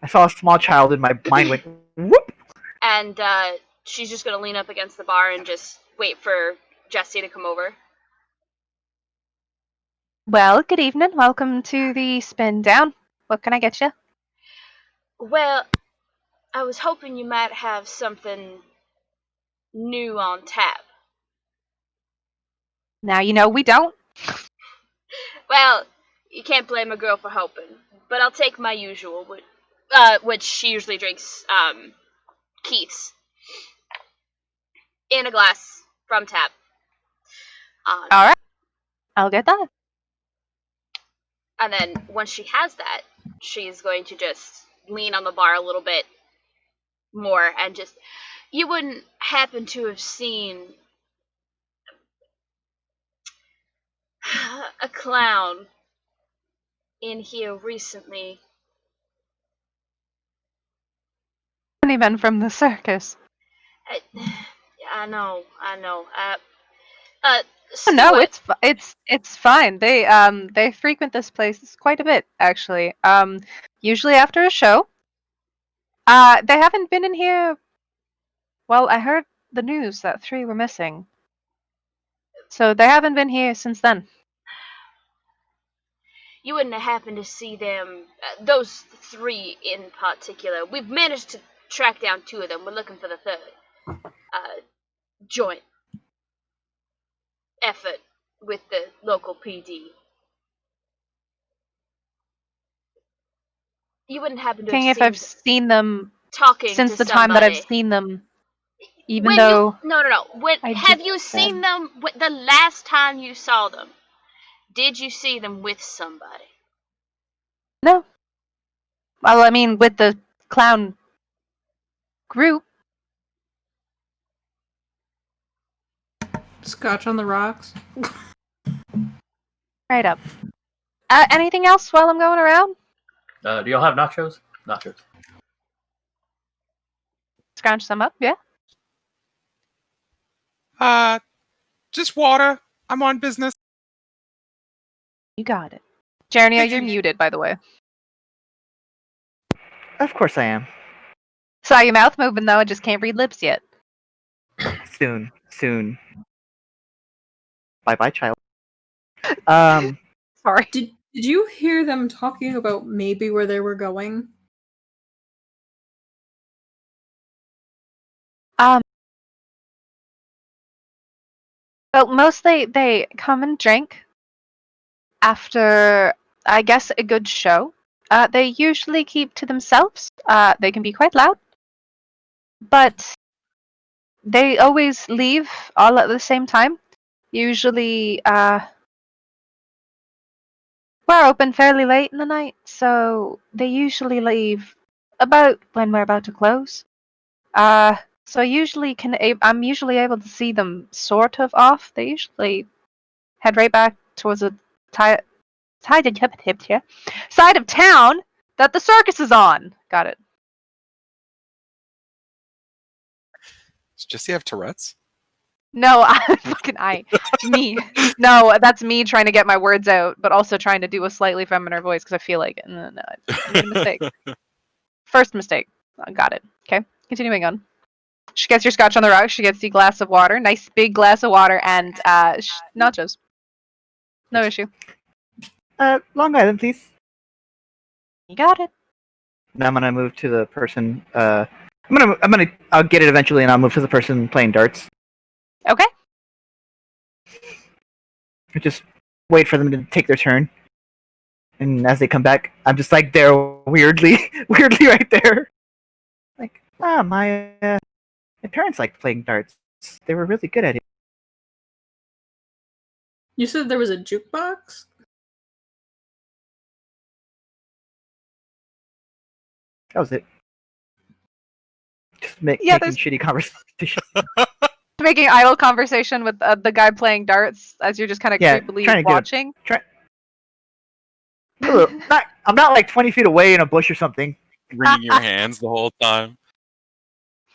I saw a small child and my mind went whoop. and she's just gonna lean up against the bar and just wait for Jessie to come over. Well, good evening. Welcome to the Spin Down. What can I get you? Well, I was hoping you might have something new on tap. Now you know we don't. Well, you can't blame a girl for hoping, but I'll take my usual, which she usually drinks, Keith's, in a glass from tap. All right. I'll get that. And then once she has that, she's going to just lean on the bar a little bit more and just, you wouldn't happen to have seen a clown in here recently? Any men from the circus? I know. Oh, no, Stuart, it's fine. They frequent this place quite a bit actually. Usually after a show. They haven't been in here. Well, I heard the news that 3 were missing. So they haven't been here since then. you wouldn't have happened to see them, those 3 in particular. We've managed to track down 2 of them. We're looking for the 3rd. Joint effort with the local PD. You wouldn't happen to King, have if I've seen seen them talking since to the time that I've somebody. seen them, even When though no. When I have just you said- seen them? The last time you saw them, did you see them with somebody? no. Well, I mean, with the clown group. Scotch on the rocks. Right up. Anything else while I'm going around? Do y'all have nachos? Nachos. Scrounge some up, yeah. Just water. I'm on business. You got it. Jernia, Thank you're you. muted, by the way. Of course I am. Saw your mouth moving, though. I just can't read lips yet. Soon. Bye, child. Sorry. Did you hear them talking about maybe where they were going? Well, mostly they come and drink after, I guess, a good show. They usually keep to themselves. They can be quite loud. But they always leave all at the same time. Usually, we're open fairly late in the night, so they usually leave about when we're about to close. So I'm usually able to see them sort of off. They usually head right back towards the side of town that the circus is on. Got it. Does Jesse have Tourette's? No, me. No, that's me trying to get my words out, but also trying to do a slightly feminine voice because I feel like it. No, I made a mistake. First mistake. Got it. Okay, continuing on. She gets your scotch on the rocks. She gets the glass of water, nice big glass of water, and nachos. No issue. Long Island, please. You got it. Now I'm gonna move to the person. I'll get it eventually, and I'll move to the person playing darts. Okay. Just wait for them to take their turn, and as they come back, I'm just like there, weirdly right there. Like, my parents liked playing darts. They were really good at it. You said there was a jukebox? That was it. Just Yeah, making shitty conversation. Making idle conversation with the guy playing darts as you're just kind of creepily trying to watching. I'm not like 20 feet away in a bush or something. Wringing your hands the whole time.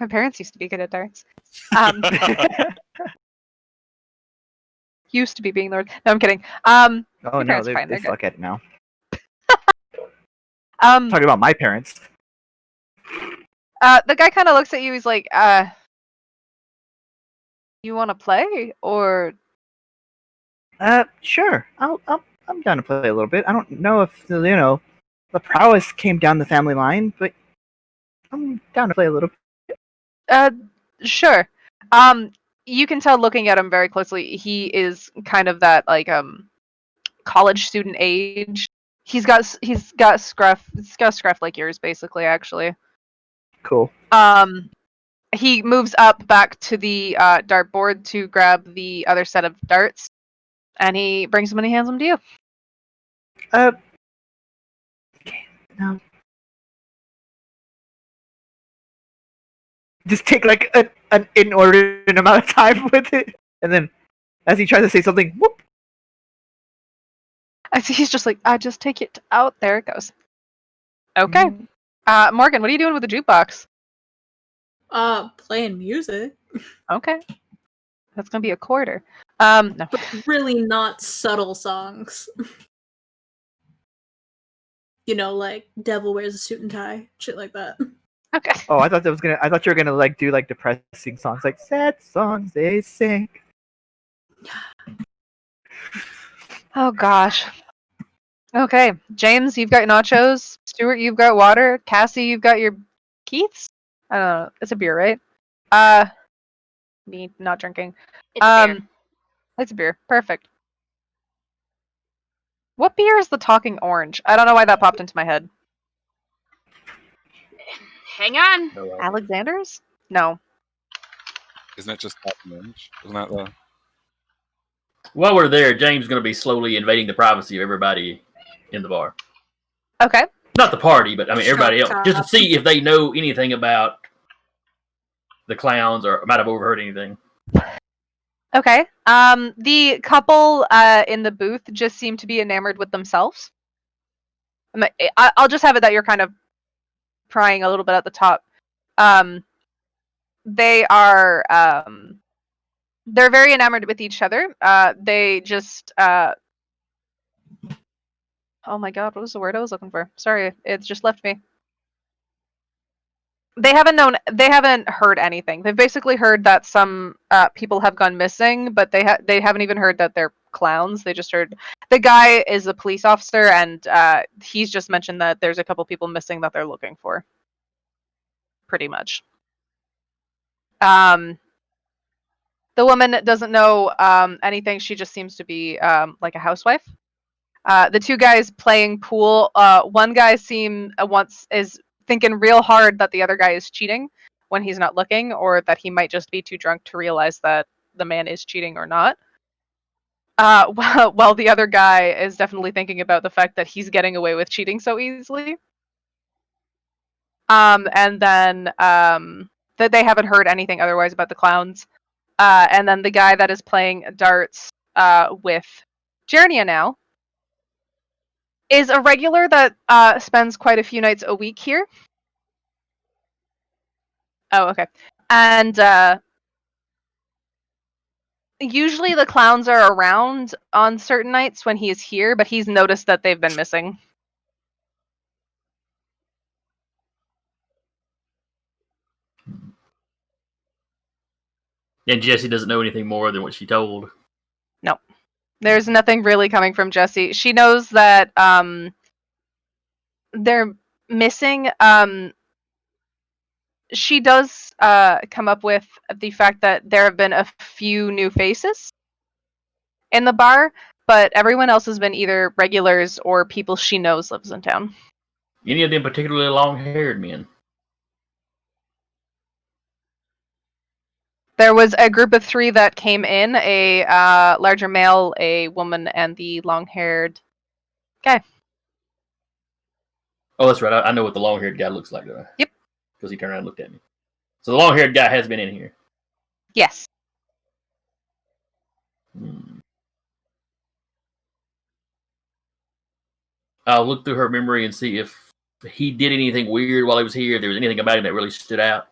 My parents used to be good at darts. Used to be being the word. No, I'm kidding. Oh no, parents they are fine, they're suck at it now. good. Talking about my parents. The guy kind of looks at you. He's like, you want to play or? Sure. I'm down to play a little bit. I don't know if the prowess came down the family line, but I'm down to play a little bit. Sure. You can tell looking at him very closely. He is kind of that like college student age. He's got scruff like yours, basically. Actually. Cool. He moves up back to the dartboard to grab the other set of darts, and he brings them and he hands them to you. Okay, now just take like an inordinate amount of time with it, and then as he tries to say something, whoop. I see he's just like, I just take it out. There it goes. Okay. Morgan, what are you doing with the jukebox? Playing music. Okay. That's gonna be a quarter. No. But really not subtle songs. Like Devil Wears a Suit and Tie, shit like that. Okay. Oh, I thought you were gonna like do like depressing songs, like sad songs they sing. Oh gosh. Okay, James, you've got nachos. Stuart, you've got water. Cassie, you've got your Keiths. I don't know. It's a beer, right? Me not drinking. It's a beer. It's a beer. Perfect. What beer is the Talking Orange? I don't know why that popped into my head. Hang on. Alexander's? No. Isn't it just Captain Orange? Isn't that the? While we're there, James is going to be slowly invading the privacy of everybody in the bar. Okay. Not the party, but I mean everybody else, Shut just to up. see if they know anything about the clowns or might have overheard anything. Okay. The couple in the booth just seem to be enamored with themselves. I'll just have it that you're kind of prying a little bit at the top. They are they're very enamored with each other. They just oh my god, what was the word I was looking for? Sorry, it just left me. They haven't heard anything. They've basically heard that some people have gone missing, but they haven't even heard that they're clowns. They just heard the guy is a police officer, and he's just mentioned that there's a couple people missing that they're looking for. Pretty much. The woman doesn't know anything. She just seems to be like a housewife. The two guys playing pool. One guy is thinking real hard that the other guy is cheating when he's not looking, or that he might just be too drunk to realize that the man is cheating or not. While the other guy is definitely thinking about the fact that he's getting away with cheating so easily. And then that they haven't heard anything otherwise about the clowns. And then the guy that is playing darts with Jernia now is a regular that spends quite a few nights a week here. Oh, okay. And usually the clowns are around on certain nights when he is here, but he's noticed that they've been missing. And Jessie doesn't know anything more than what she told. No. There's nothing really coming from Jessie. She knows that they're missing. She does come up with the fact that there have been a few new faces in the bar, but everyone else has been either regulars or people she knows lives in town. Any of them particularly long-haired men? There was a group of 3 that came in, a larger male, a woman, and the long-haired guy. Oh, that's right. I know what the long-haired guy looks like. Yep. Because he turned around and looked at me. So the long-haired guy has been in here. Yes. I'll look through her memory and see if he did anything weird while he was here. If there was anything about him that really stood out.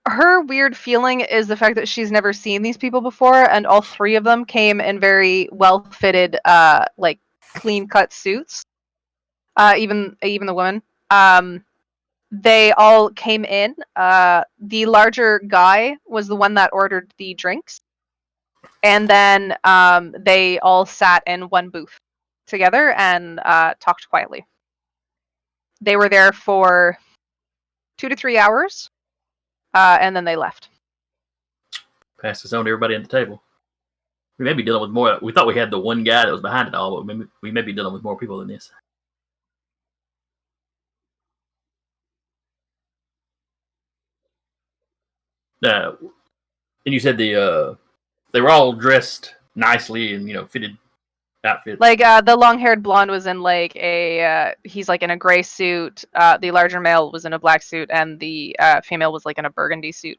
Her weird feeling is the fact that she's never seen these people before, and all 3 of them came in very well-fitted, like clean-cut suits. Even the woman. They all came in. The larger guy was the one that ordered the drinks, and then they all sat in one booth together and talked quietly. They were there for 2 to 3 hours. And then they left. Passed this on to everybody at the table. We may be dealing with more. We thought we had the one guy that was behind it all, but we may be dealing with more people than this. And you said they were all dressed nicely and fitted outfits. Like the long-haired blonde was in like he's like in a gray suit. The larger male was in a black suit, and the female was like in a burgundy suit.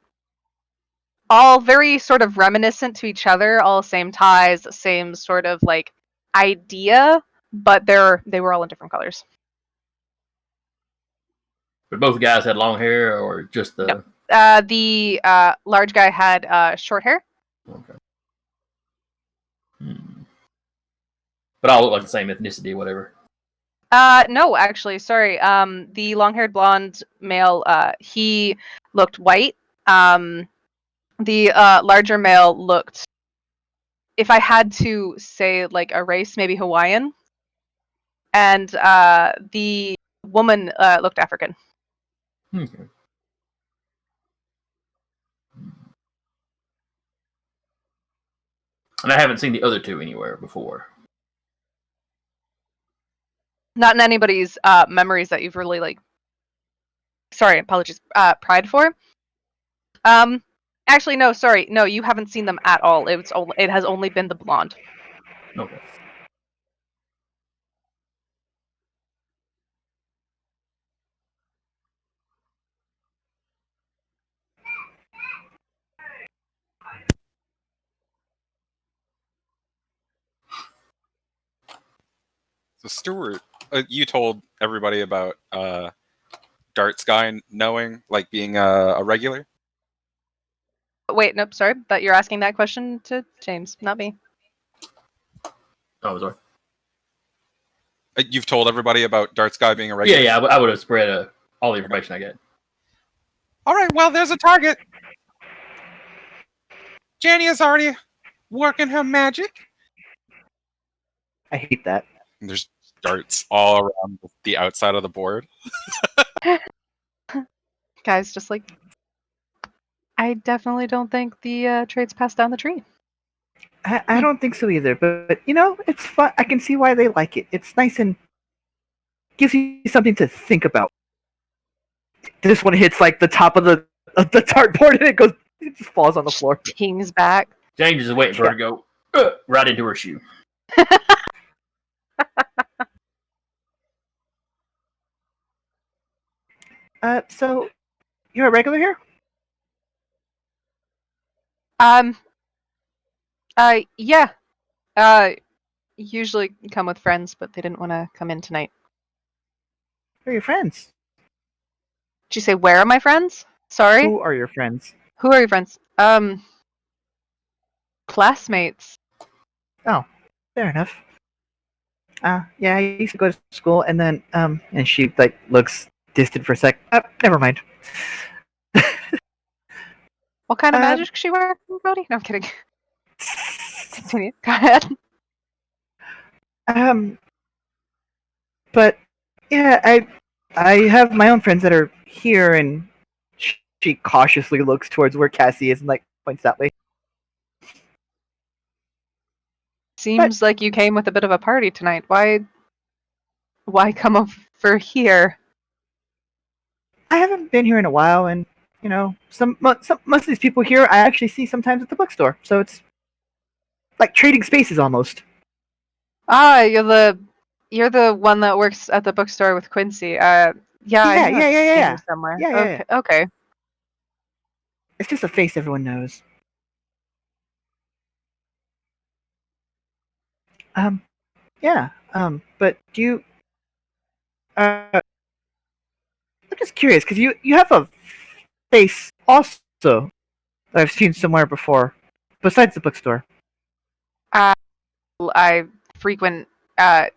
All very sort of reminiscent to each other. All same ties, same sort of like idea, but they were all in different colors. But both guys had long hair, or just the. No. The large guy had short hair. Okay. But all look like the same ethnicity, whatever. No, actually, sorry. The long-haired blonde male, he looked white. The larger male looked, if I had to say like a race, maybe Hawaiian. And the woman looked African. Okay. And I haven't seen the other 2 anywhere before. Not in anybody's memories that you've really like. Sorry, apologies. Pride for. Actually, no. Sorry, no. You haven't seen them at all. It has only been the blonde. Okay. Stuart, you told everybody about Darts guy knowing, like being a regular. Wait, nope, sorry, but you're asking that question to James, not me. Oh, sorry. You've told everybody about Darts guy being a regular. Yeah, I would have spread all the information I get. All right, well, there's a target. Jania's already working her magic. I hate that. And there's darts all around the outside of the board. Guys, just like, I definitely don't think the trade's passed down the tree. I don't think so either, but you know, it's fun. I can see why they like it. It's nice and gives you something to think about. This one hits like the top of the dartboard and it just falls on the floor. Pings back. James is waiting for her to go right into her shoe. So you're a regular here? Yeah. Usually come with friends, but they didn't want to come in tonight. Who are your friends? Did you say where are my friends? Sorry? Who are your friends? Who are your friends? Classmates. Oh, fair enough. Yeah, I used to go to school, and then, and she, like, looks distant for a sec. Never mind. What kind of magic does she wear, Brody? No, I'm kidding. Continue. Go ahead. But, yeah, I have my own friends that are here, and she cautiously looks towards where Cassie is and, like, points that way. Seems like you came with a bit of a party tonight. Why come over here? I haven't been here in a while, and you know, most of these people here I actually see sometimes at the bookstore. So it's like trading spaces almost. Ah, you're the one that works at the bookstore with Quincy. Yeah. I knew I'd seen you somewhere. Yeah. Okay. It's just a face everyone knows. Yeah. But do you? I'm just curious because you have a face also that I've seen somewhere before, besides the bookstore. I frequent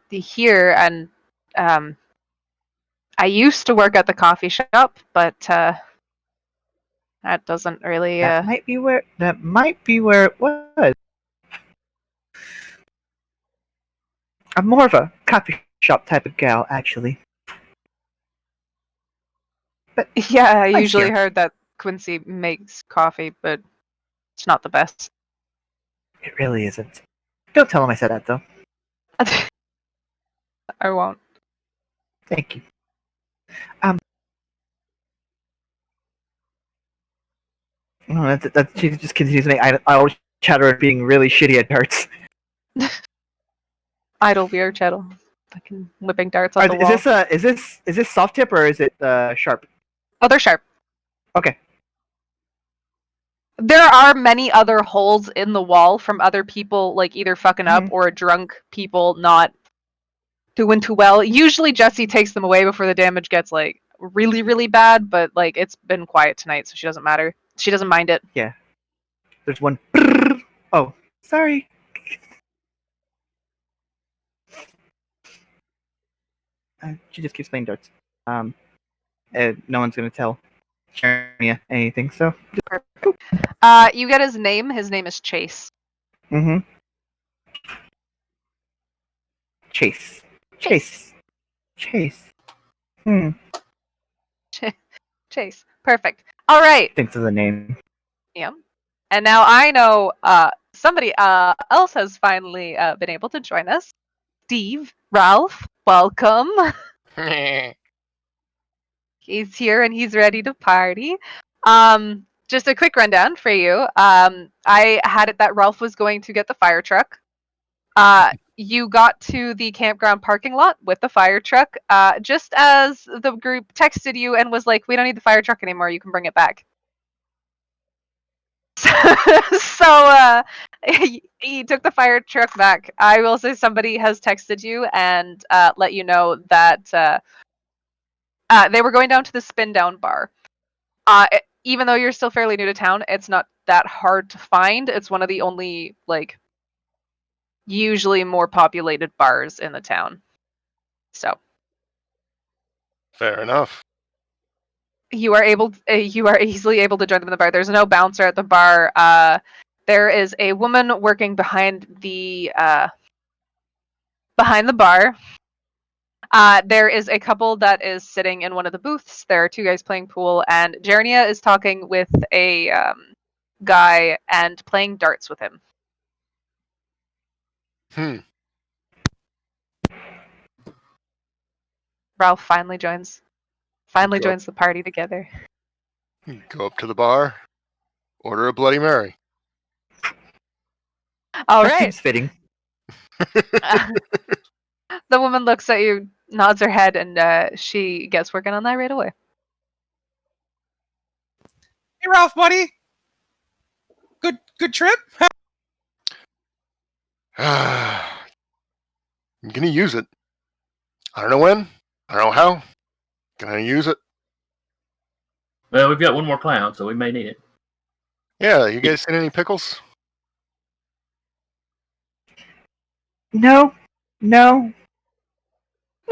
here, and I used to work at the coffee shop, but that doesn't really. That might be where it was. I'm more of a coffee shop type of gal, actually. But Yeah, I nice usually here. heard that Quincy makes coffee, but it's not the best. It really isn't. Don't tell him I said that, though. I won't. Thank you. She just continues to make idle chatter of being really shitty at darts. Idle beer chattel. Fucking whipping darts on the wall. Is this soft tip or is it sharp? Oh, they're sharp. Okay. There are many other holes in the wall from other people, like either fucking up or drunk people not doing too well. Usually Jessie takes them away before the damage gets like really, really bad, but like it's been quiet tonight, so she doesn't matter. She doesn't mind it. Yeah. There's one. Oh, sorry. She just keeps playing darts. No one's gonna tell Jeremy anything, so. You get his name. His name is Chase. Mm-hmm. Chase. Chase. Perfect. All right. Thanks for the name. Yeah. And now I know somebody else has finally been able to join us. Steve, Ralph, welcome. He's here and he's ready to party. Just a quick rundown for you. I had it that Ralph was going to get the fire truck. You got to the campground parking lot with the fire truck just as the group texted you and was like, we don't need the fire truck anymore, you can bring it back. So He took the fire truck back. I will say somebody has texted you and let you know that they were going down to the Spin Down bar. Even though you're still fairly new to town, it's not that hard to find. It's one of the only like usually more populated bars in the town. So Fair enough. you are easily able to join them in the bar. There's no bouncer at the bar. There is a woman working behind the bar. There is a couple that is sitting in one of the booths. There are two guys playing pool, and Jernia is talking with a guy and playing darts with him. Ralph finally joins the party together. Go up to the bar, order a Bloody Mary. All That right. seems fitting. The woman looks at you, nods her head, and she gets working on that right away. Hey, Ralph, buddy. Good trip. I'm gonna use it. I don't know when. I don't know how. Gonna use it. Well, we've got one more clown, so we may need it. Yeah, you guys seen any pickles? No. No.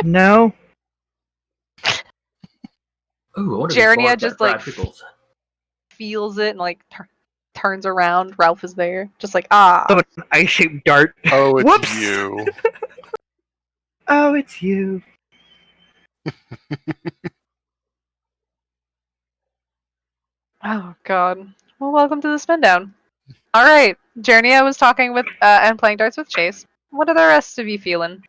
No. Ooh, I wonder if Jernia Clark just, got like, fried pickles. Feels it and like turns around. Ralph is there, just like ah. Oh, an ice-shaped dart. Oh, it's Whoops! you. Oh, it's you. Oh god. Well, welcome to the spin down. All right, Jernia was talking with and playing darts with Chase. What are the rest of you feeling?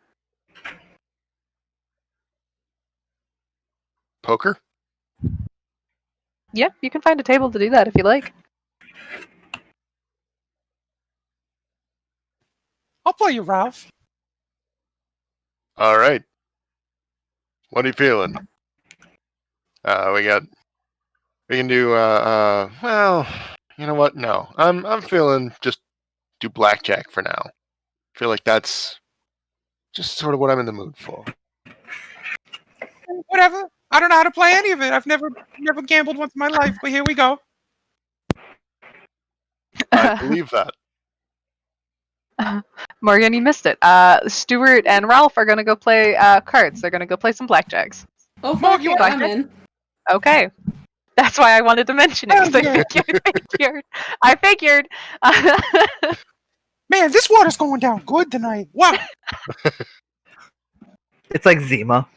Poker? Yeah, you can find a table to do that if you like. I'll play you, Ralph. All right. What are you feeling? We can do well, you know what? No. I'm feeling just do blackjack for now. I feel like that's just sort of what I'm in the mood for. Whatever. I don't know how to play any of it. I've never gambled once in my life, but here we go. I believe that. Morgan, you missed it. Stuart and Ralph are gonna go play cards. They're gonna go play some blackjacks. Oh, fuck Mark, yeah, you I'm like in. Okay. That's why I wanted to mention it, because I figured. Man, this water's going down good tonight. Wow. It's like Zima.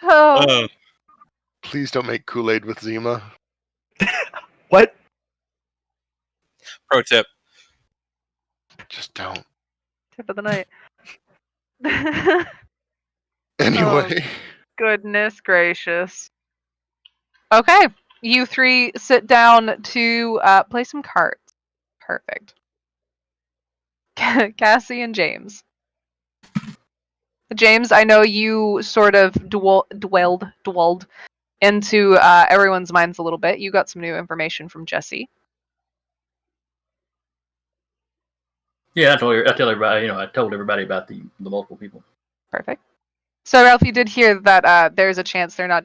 Oh. Please don't make Kool-Aid with Zima. What? Pro tip. Just don't. Tip of the night. Anyway. Goodness gracious. Okay, you three sit down to play some cards. Perfect. Cassie and James. James, I know you sort of dwelled into everyone's minds a little bit. You got some new information from Jesse. Yeah, I told everybody. I told everybody about the multiple people. Perfect. So, Ralph, you did hear that there's a chance we're not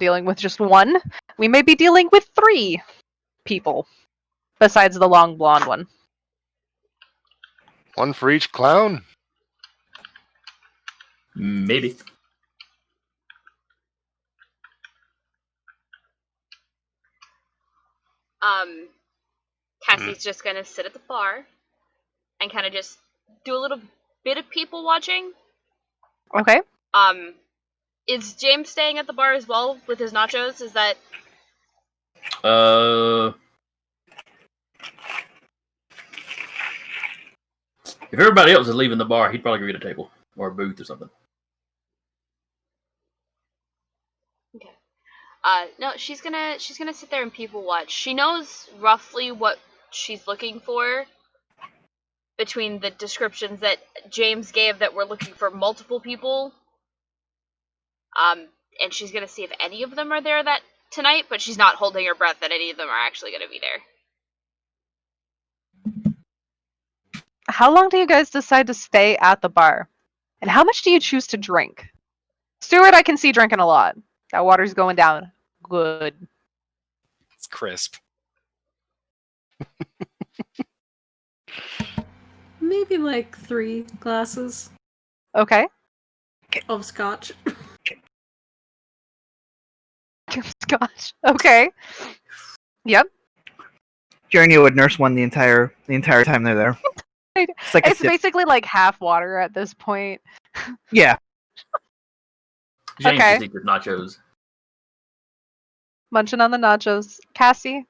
dealing with just one. We may be dealing with 3 people, besides the long blonde one. One for each clown? Maybe. Cassie's just gonna sit at the bar and kind of just do a little bit of people watching. Okay. Is James staying at the bar as well with his nachos? Is that... If everybody else is leaving the bar, he'd probably go get a table or a booth or something. Okay. No, she's gonna sit there and people watch. She knows roughly what she's looking for between the descriptions that James gave that we're looking for multiple people. And she's gonna see if any of them are there that tonight, but she's not holding her breath that any of them are actually going to be there. How long do you guys decide to stay at the bar? And how much do you choose to drink? Stuart, I can see drinking a lot. That water's going down. Good. It's crisp. Maybe like 3 glasses Okay. of scotch. Scotch. Okay. Yep. Journey would nurse one the entire time they're there. It's like It's basically like half water at this point. yeah. James Okay. just eat his nachos. Munching on the nachos. Cassie?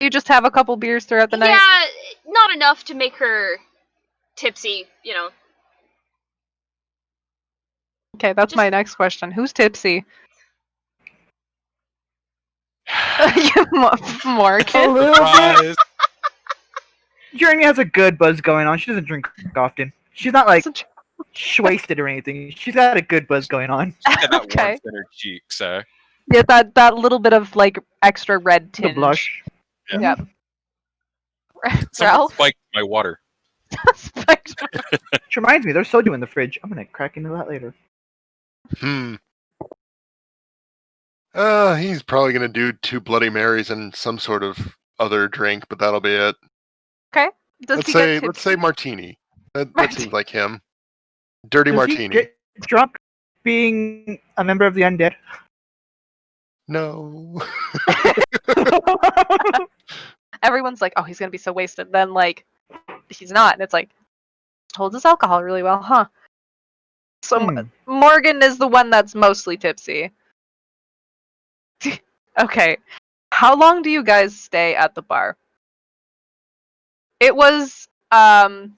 You just have a couple beers throughout the night? Yeah, not enough to make her tipsy, you know. Okay, that's my next question. Who's tipsy? Morgan. A little bit. Surprise. Journey has a good buzz going on. She doesn't drink often. She's not like wasted or anything. She's got a good buzz going on. She's got that Okay. warmth in her cheeks, eh? Yeah, that little bit of like extra red The tinge. blush. Yep. Someone Ralph? spiked my water. Spiked- Which reminds me, there's soju in the fridge. I'm gonna crack into that later. He's probably gonna do 2 Bloody Marys and some sort of other drink, but that'll be it. Does Let's he get say tipsy? martini. That Right. seems like him. Dirty Does martini. he get drunk being a member of the undead? No. Everyone's like, oh, he's gonna be so wasted. Then like, he's not, and it's like, holds his alcohol really well, huh? So Hmm. Morgan is the one that's mostly tipsy. Okay, how long do you guys stay at the bar? It was about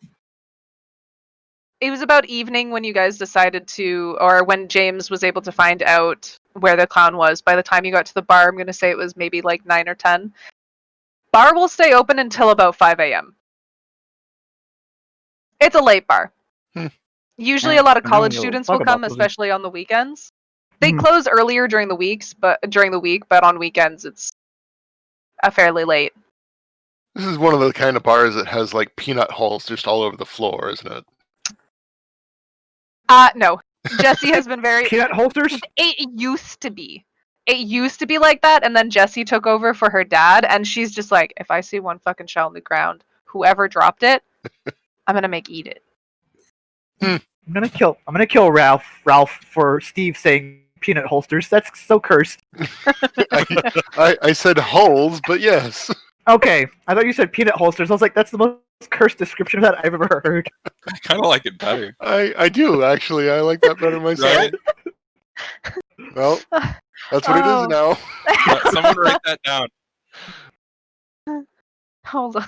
evening when you guys decided to, or when James was able to find out where the clown was. By the time you got to the bar, I'm gonna say it was maybe like 9 or 10. Bar will stay open until about 5 a.m. It's a late bar. Usually a lot of And then college we'll students talk will about come, those. especially on the weekends. They Hmm. close earlier during the week, but on weekends it's a fairly late. This is one of the kind of bars that has like peanut holes just all over the floor, isn't it? No. Jesse has been very Peanut holsters? it used to be. It used to be like that, and then Jessie took over for her dad, and she's just like, if I see one fucking shell on the ground, whoever dropped it, I'm gonna make eat it. I'm gonna kill Ralph for Steve saying peanut holsters. That's so cursed. I said holes, but yes. Okay, I thought you said peanut holsters. I was like, that's the most cursed description of that I've ever heard. I kind of like it better. I do actually. I like that better myself. Right? Well, that's what it Oh. is now. Someone write that down. Hold on.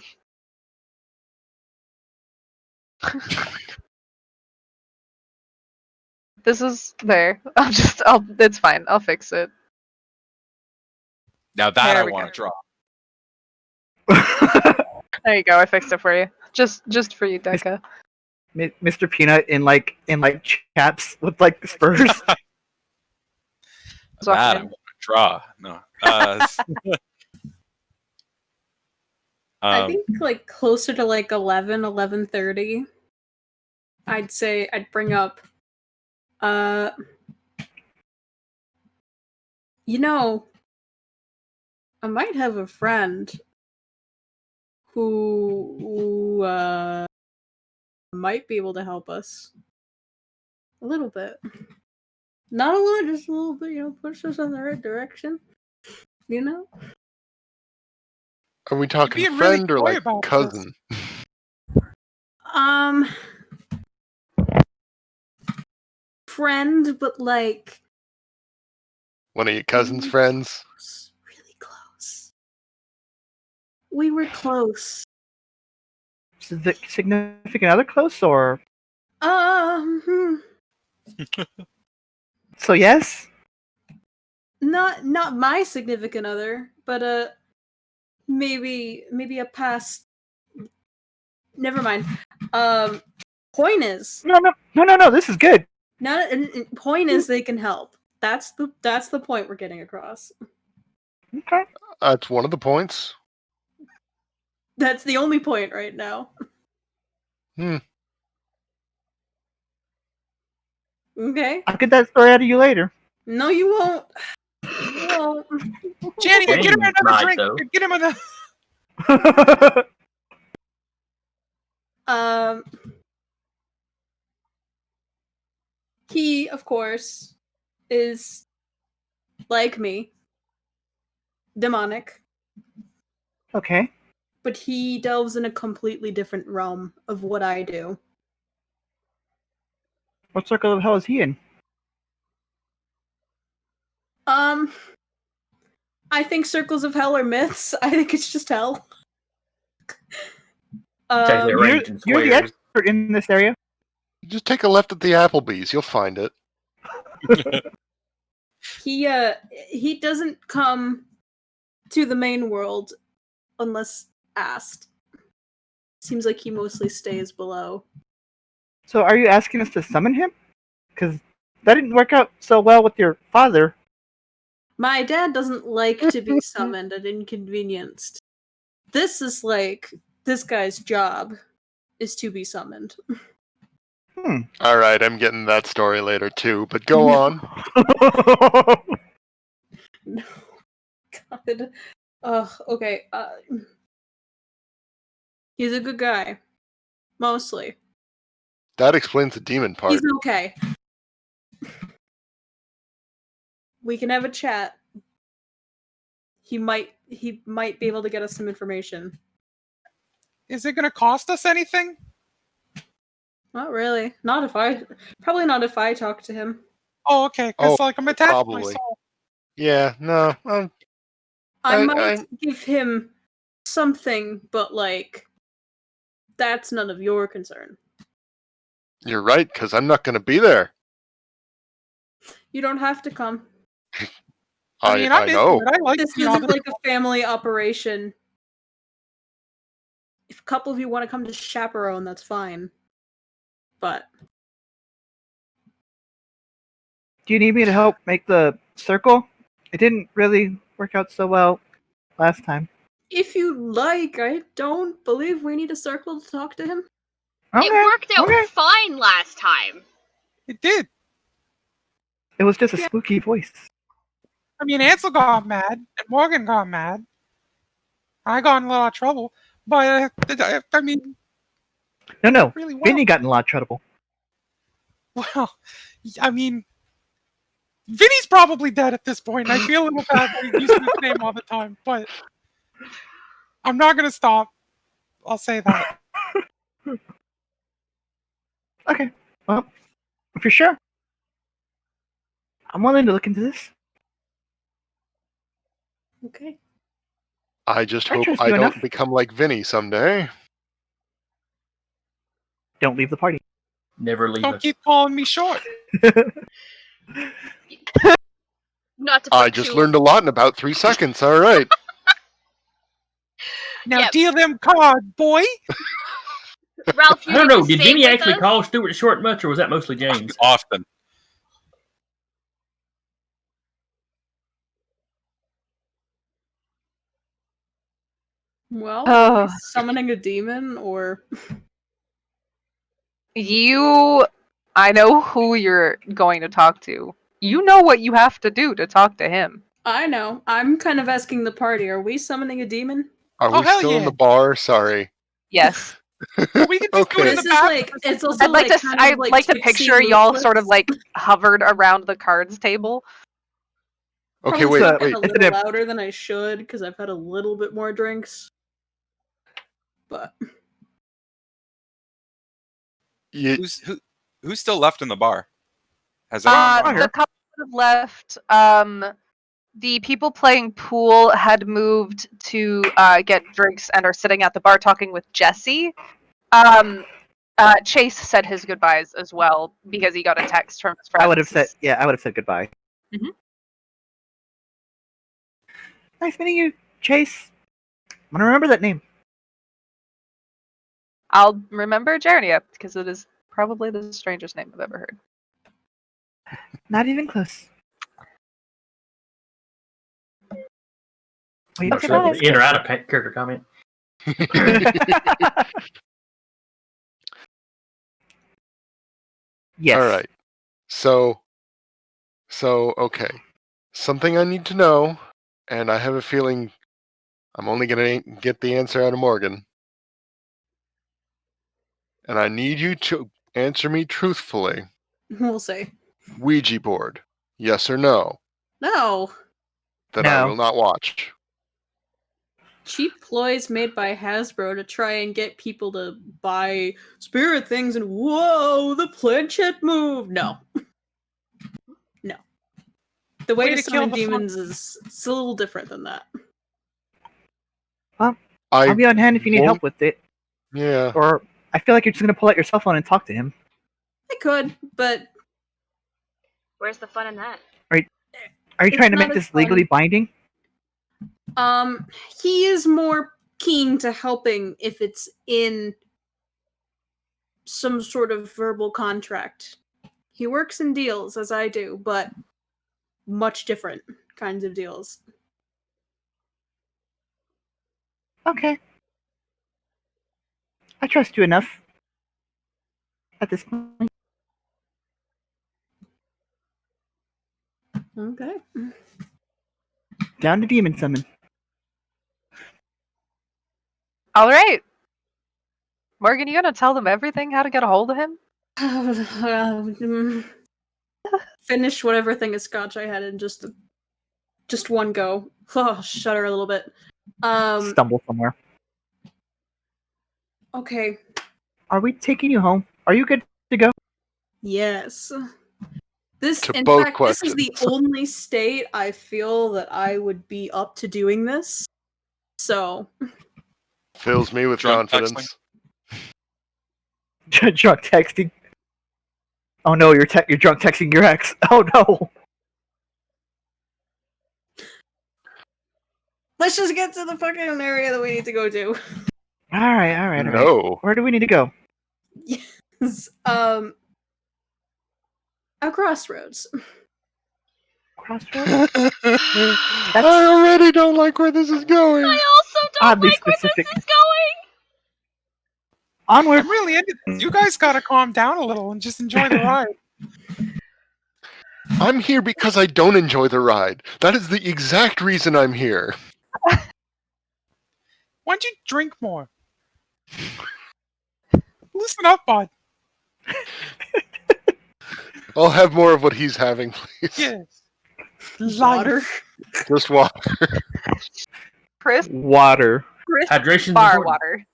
This is there. It's fine. I'll fix it. Now that There I we want to go. draw. There you go. I fixed it for you. Just for you, Decca. Mr. Peanut in like chaps with like spurs. That I want to draw. No. I think like closer to like 11:30. I'd say I'd bring up you know, I might have a friend who might be able to help us a little bit. Not a lot, just a little bit, you know, push us in the right direction. You know? Are we talking being really friend or coy like about this. cousin? Friend, but like One of your cousin's friends? really close. We were close. Significant other close or so yes? Not my significant other, but maybe a past. Never mind. Point is, No. This is good. Point is they can help. That's the point we're getting across. Okay. That's one of the points. That's the only point right now. Okay. I'll get that story out of you later. No, you won't. You won't. Janny, get him James another might, drink. though. Get him another. He, of course, is like me, demonic, Okay. but he delves in a completely different realm of what I do. What circle of hell is he in? I think circles of hell are myths. I think it's just hell. Exactly, You're, arranged in you're the squares. expert in this area. Just take a left at the Applebee's. You'll find it. He doesn't come to the main world unless asked. Seems like he mostly stays below. So are you asking us to summon him? Because that didn't work out so well with your father. My dad doesn't like to be summoned and inconvenienced. This is like this guy's job is to be summoned. All right, I'm getting that story later too, but go on. No. God. Okay. He's a good guy. Mostly. That explains the demon part. He's okay. We can have a chat. He might be able to get us some information. Is it going to cost us anything? Not really. Probably not if I talk to him. Oh, okay. Because Oh, I'm attached to my probably. soul. Yeah, no. I might give him something, but that's none of your concern. You're right, because I'm not going to be there. You don't have to come. I mean, I I'm know. into it. I like This you know, isn't like a family operation. If a couple of you want to come to chaperone, that's fine. But Do you need me to help make the circle? It didn't really work out so well last time. if you like, I don't believe we need a circle to talk to him. Okay, It worked out okay. fine last time. it did. It was just a spooky voice. I mean, Ansel got mad, and Morgan got mad. I got in a lot of trouble. But, I mean, No. really well. Vinny got in a lot of trouble. Well, I mean, Vinny's probably dead at this point, and I feel a little bad that he uses his name all the time, but I'm not going to stop. I'll say that. Okay. Well, if you're sure, I'm willing to look into this. Okay. I just I hope trust I you don't enough. become like Vinny someday. Don't leave the party. Never leave Don't us. keep calling me short. Not to put I just too- learned a lot in about 3 seconds. All right. Now Yep. deal them cards, boy. Ralph, you I don't need know. to Did stay Vinny with actually us? call Stuart short much, or was that mostly James? Often. Well, Oh. are we summoning a demon or I know who you're going to talk to. You know what you have to do to talk to him. I know. I'm kind of asking the party, are we summoning a demon? Are Oh, we hell still in yeah. the bar? Sorry. Yes. Well, we can just do it in Okay. the This is back. like it's also I'd like to kind I'd of like to Trixie picture y'all Ruthless. sort of like hovered around the cards table. Okay, Probably wait, talking wait. a It's little an- louder than I should because I've had a little bit more drinks. But You, Who's still left in the bar? Has Fire. anyone? The couple that have left, the people playing pool had moved to get drinks and are sitting at the bar talking with Jesse. Chase said his goodbyes as well because he got a text from his friend. I would have said goodbye. Mhm. Nice meeting you, Chase. I'm gonna remember that name. I'll remember Jernia because it is probably the strangest name I've ever heard. Not even close. Wait, Okay, for bye. it. In or out of character comment. Yes. All right. So okay. Something I need to know, and I have a feeling I'm only gonna get the answer out of Morgan. And I need you to answer me truthfully. We'll say Ouija board, yes or no? no. Then I No. will not watch. Cheap ploys made by Hasbro to try and get people to buy spirit things and whoa, the planchette move. No. No. The way Way to to kill summon the fun. demons is it's a little different than that. I'll be on hand if you need won't- help with it. Yeah. Or I feel like you're just gonna pull out your cell phone and talk to him. I could, but Where's the fun in that? Are you It's trying to not make as this legally binding? he is more keen to helping if it's in some sort of verbal contract. He works in deals as I do, but much different kinds of deals. Okay. I trust you enough. At this point. Okay. Down to demon summon. All right. Morgan, you gonna tell them everything? How to get a hold of him? Finish whatever thing of scotch I had in just one go. Oh, shudder a little bit. Stumble somewhere. Okay. Are we taking you home? Are you good to go? Yes. This, To in both fact, this is the questions. only state I feel that I would be up to doing this. So, Fills me with Drunk confidence. Drunk texting. Oh no, you're drunk texting your ex. Oh no. let's just get to the fucking area that we need to go to. All right. No. Where do we need to go? Yes. A crossroads. Crossroads. I already don't like where this is going. I also don't Oddly like where specific. this is going. Onward. I'm really into this. You guys gotta calm down a little and just enjoy the ride. I'm here because I don't enjoy the ride. That is the exact reason I'm here. Why don't you drink more? Listen up, bud. I'll have more of what he's having, please. Yes. Water. Just water. Chris, Water. Hydration bar important. water.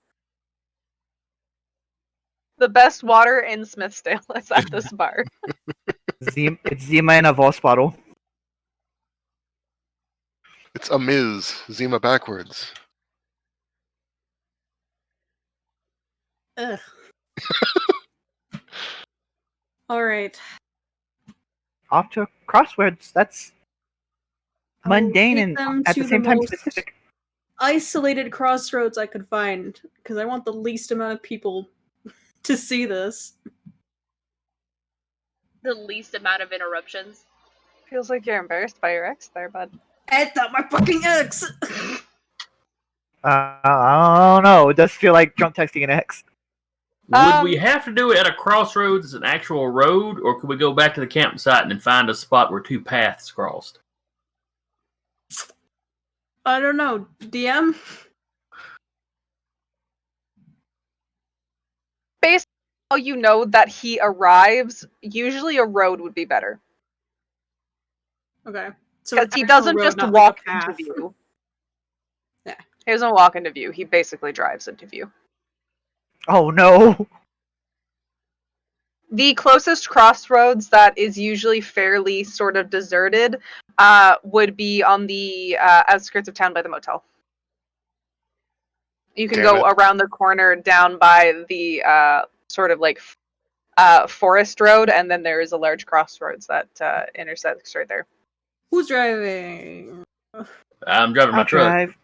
The best water in Smithsdale is at this bar. It's Zima in a Voss bottle. It's a Miz. Zima backwards. Ugh. All right. Off to a crossroads. That's I'll mundane take and them at to the same time most specific. Isolated crossroads I could find, because I want the least amount of people to see this. The least amount of interruptions. Feels like you're embarrassed by your ex there, bud. I thought my fucking ex. I don't know. It does feel like drunk texting an ex. Would we have to do it at a crossroads as an actual road, or could we go back to the campsite and then find a spot where two paths crossed? I don't know. DM? Based on how you know that he arrives, usually a road would be better. Okay. So Because he actual doesn't road, just not walk like a into path. view. Yeah. He doesn't walk into view. He basically drives into view. Oh no. The closest crossroads that is usually fairly sort of deserted would be on the outskirts of town by the motel. You can Damn go around the corner down by the sort of like forest road, and then there is a large crossroads that intersects right there. Who's driving? I'm driving my I'll truck. drive.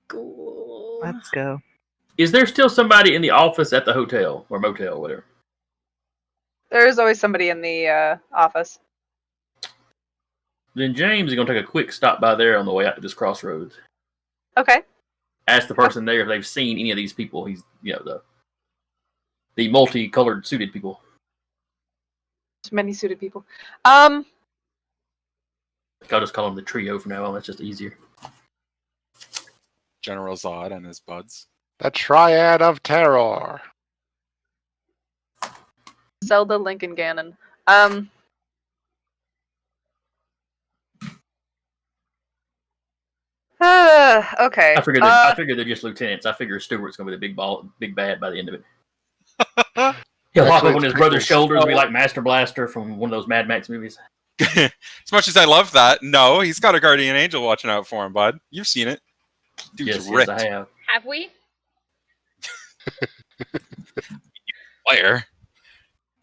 Cool. Let's go. Is there still somebody in the office at the hotel or motel, whatever? There is always somebody in the office. Then James is going to take a quick stop by there on the way out to this crossroads. Okay. Ask the person there if they've seen any of these people. He's, the multicolored suited people. Many suited people. I'll just call them the trio from now on. That's just easier. General Zod and his buds. The Triad of Terror. Zelda, Link, and Ganon. Okay. I figured they're just lieutenants. I figure Stewart's gonna be the big bad by the end of it. He'll hop up on his brother's shoulders and be like Master Blaster from one of those Mad Max movies. As much as I love that, no, he's got a guardian angel watching out for him, bud. You've seen it. Dude's Yes, I have. Have we? Player.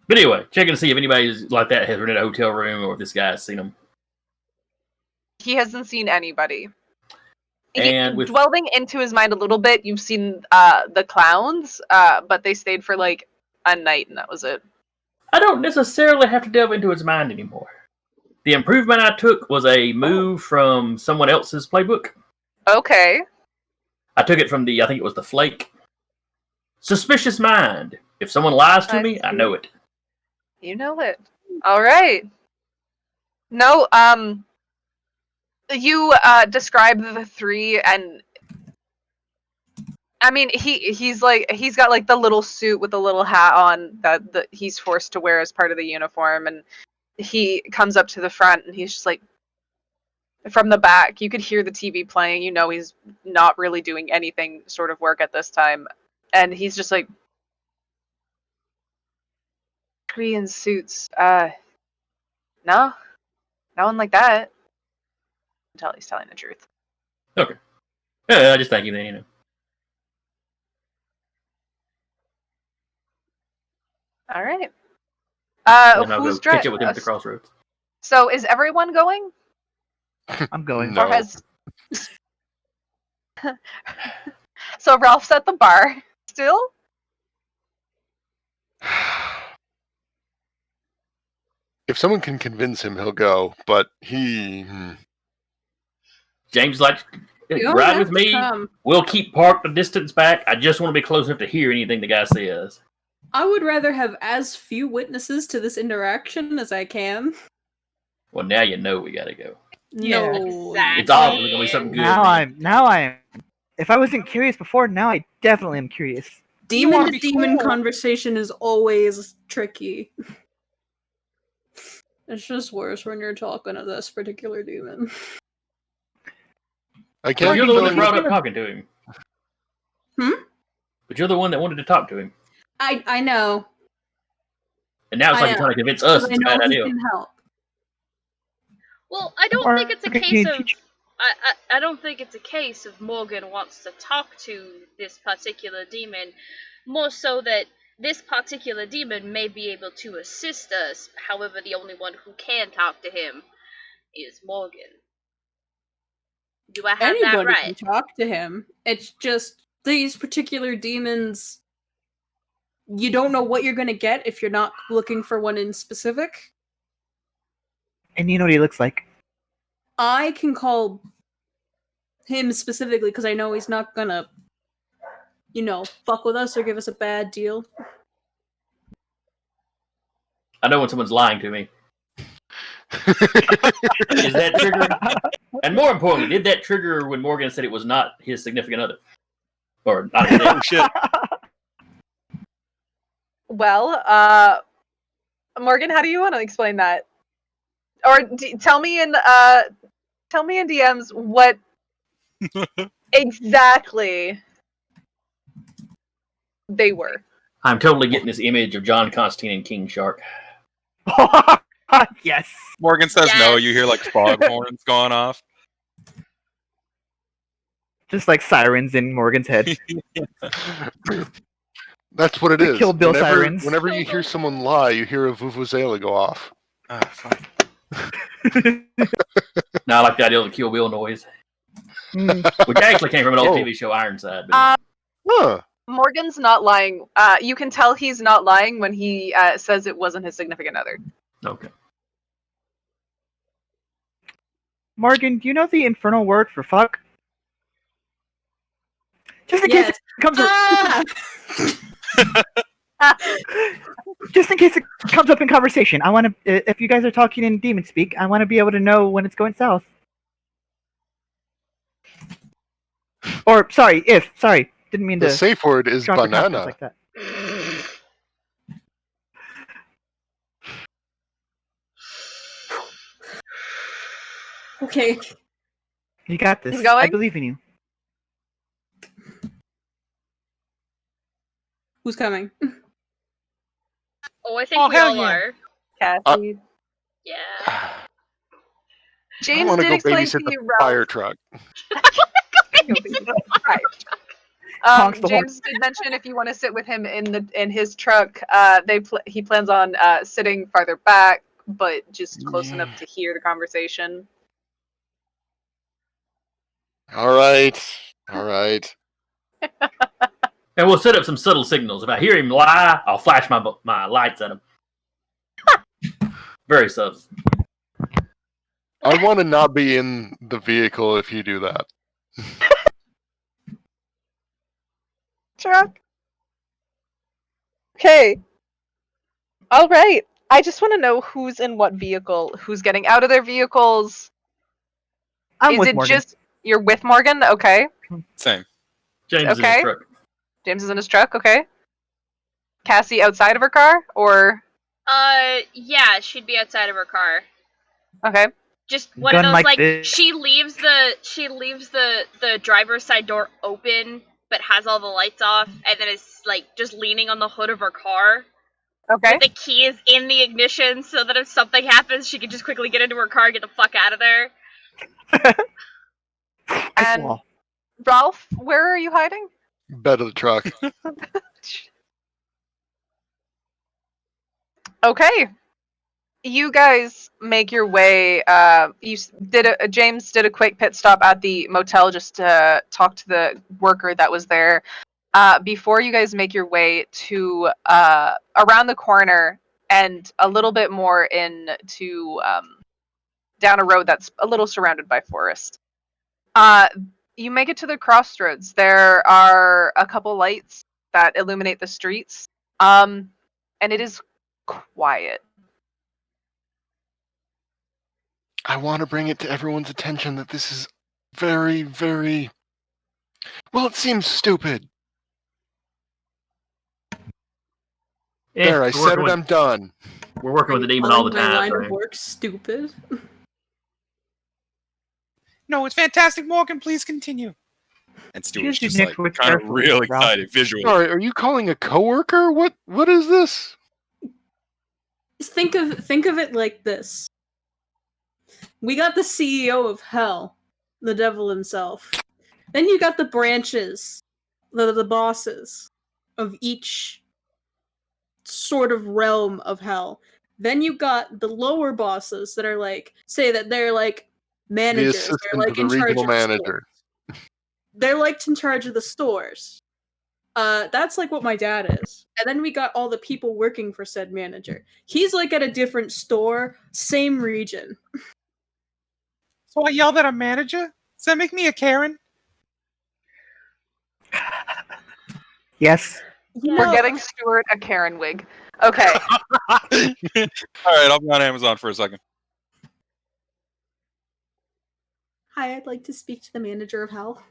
But anyway, checking to see if anybody like that has rented a hotel room or if this guy has seen them. He hasn't seen anybody. And with Dwelling into his mind a little bit, you've seen the clowns, but they stayed for like a night and that was it. I don't necessarily have to delve into his mind anymore. The improvement I took was a move from someone else's playbook. Okay. I took it from I think it was the Flake. Suspicious mind. If someone lies to me, I know it. You know it. All right. No, you describe the three, and I mean he's got like the little suit with the little hat on that he's forced to wear as part of the uniform, and he comes up to the front and he's just like, from the back you could hear the TV playing, he's not really doing anything sort of work at this time, and he's just like, Korean suits, no one like that. Until he's telling the truth. Okay. Yeah, I just thank you then, All right. And I'll Who's go catch up with him at the crossroads. So is everyone going? I'm going. No. Or has... So Ralph's at the bar still? If someone can convince him, he'll go. But he. James, like, You don't ride have with to me. come. We'll keep parked a distance back. I just want to be close enough to hear anything the guy says. I would rather have as few witnesses to this interaction as I can. Well, now you know we gotta go. No. Exactly. It's obviously gonna be something good. Now I'm. If I wasn't curious before, now I definitely am curious. Demon wanna to be demon cool. conversation is always tricky. It's just worse when you're talking to this particular demon. I But can't you're be the one that feeling. brought up talking to him. But you're the one that wanted to talk to him. I know. And now it's I like you're know. trying to convince us I it's a know bad he idea. can help. Well, I don't Or think it's a can case you of. teach- I don't think it's a case of Morgan wants to talk to this particular demon. More so that this particular demon may be able to assist us. However, the only one who can talk to him is Morgan. Do I have that Anybody right? can talk to him. It's just these particular demons. You don't know what you're going to get if you're not looking for one in specific. And you know what he looks like. I can call him specifically because I know he's not gonna, fuck with us or give us a bad deal. I know when someone's lying to me. Is that trigger? And more importantly, did that trigger when Morgan said it was not his significant other? Or not his Oh shit. Well, Morgan, how do you want to explain that? Or tell me in DMs what exactly they were. I'm totally getting this image of John Constantine and King Shark. Yes. Morgan says no. Yes. You hear like foghorns going off. Just like sirens in Morgan's head. That's what it The is. Kill Bill whenever, sirens. Whenever you hear someone lie, you hear a vuvuzela go off. Ah, fuck. Now I like the idea of the Kill Bill noise, Mm. which actually came from an old Oh. TV show, Ironside. But Huh. Morgan's not lying. You can tell he's not lying when he says it wasn't his significant other. Okay. Morgan, do you know the infernal word for fuck? Just in case it comes up. Just in case it comes up in conversation. I want to. If you guys are talking in demon speak, I want to be able to know when it's going south. Or sorry, didn't mean The to. safe word is drop the concepts banana. like that. Okay. You got this. He's going? I believe in you. Who's coming? Oh, I think Oh, we hell all yeah. are. Cassie. Yeah. I James want to did go explain babysit to the you, Ralph. fire truck. Right. Honks the horn. James did mention if you want to sit with him in his truck, he plans on sitting farther back, but just close enough to hear the conversation. All right. And we'll set up some subtle signals. If I hear him lie, I'll flash my lights at him. Very subtle. I want to not be in the vehicle if you do that. Truck. Okay. All right. I just want to know who's in what vehicle, who's getting out of their vehicles. I'm Is with it Morgan. just you're with Morgan? Okay. Same. James is in Okay. his truck. James is in his truck. Okay. Cassie outside of her car, or Yeah, she'd be outside of her car. okay. Just one Gun of those like like this. she leaves the driver's side door open, but has all the lights off, and then is like just leaning on the hood of her car Okay. with the keys in the ignition, so that if something happens, she can just quickly get into her car and get the fuck out of there. Ice And wall. Ralph, where are you hiding? Bed of the truck. Okay. You guys make your way. James did a quick pit stop at the motel just to talk to the worker that was there. Before you guys make your way to around the corner and a little bit more into down a road that's a little surrounded by forest. You make it to the crossroads. There are a couple lights that illuminate the streets. And it is quiet. I want to bring it to everyone's attention that this is very, very... Well, it seems stupid. There, I said it, I'm done. We're working with the demon Calling all the my time. line so- of work stupid. No, it's fantastic, Morgan. Please continue. And Stuart's Choose just your like next word kind of carefully, real Ralph. excited visually. Sorry, are you calling a coworker? What is this? Just think of it like this. We got the CEO of hell, the devil himself. Then you got the branches, the bosses of each sort of realm of hell. Then you got the lower bosses that are like, say that they're like The managers. assistant They're like to the in charge regional of the manager. stores. They're like in charge of the stores. That's like what my dad is. And then we got all the people working for said manager. He's like at a different store, same region. So I yelled at a manager? Does that make me a Karen? Yes. We're getting Stuart a Karen wig. Okay. All right, I'll be on Amazon for a second. Hi, I'd like to speak to the manager of hell.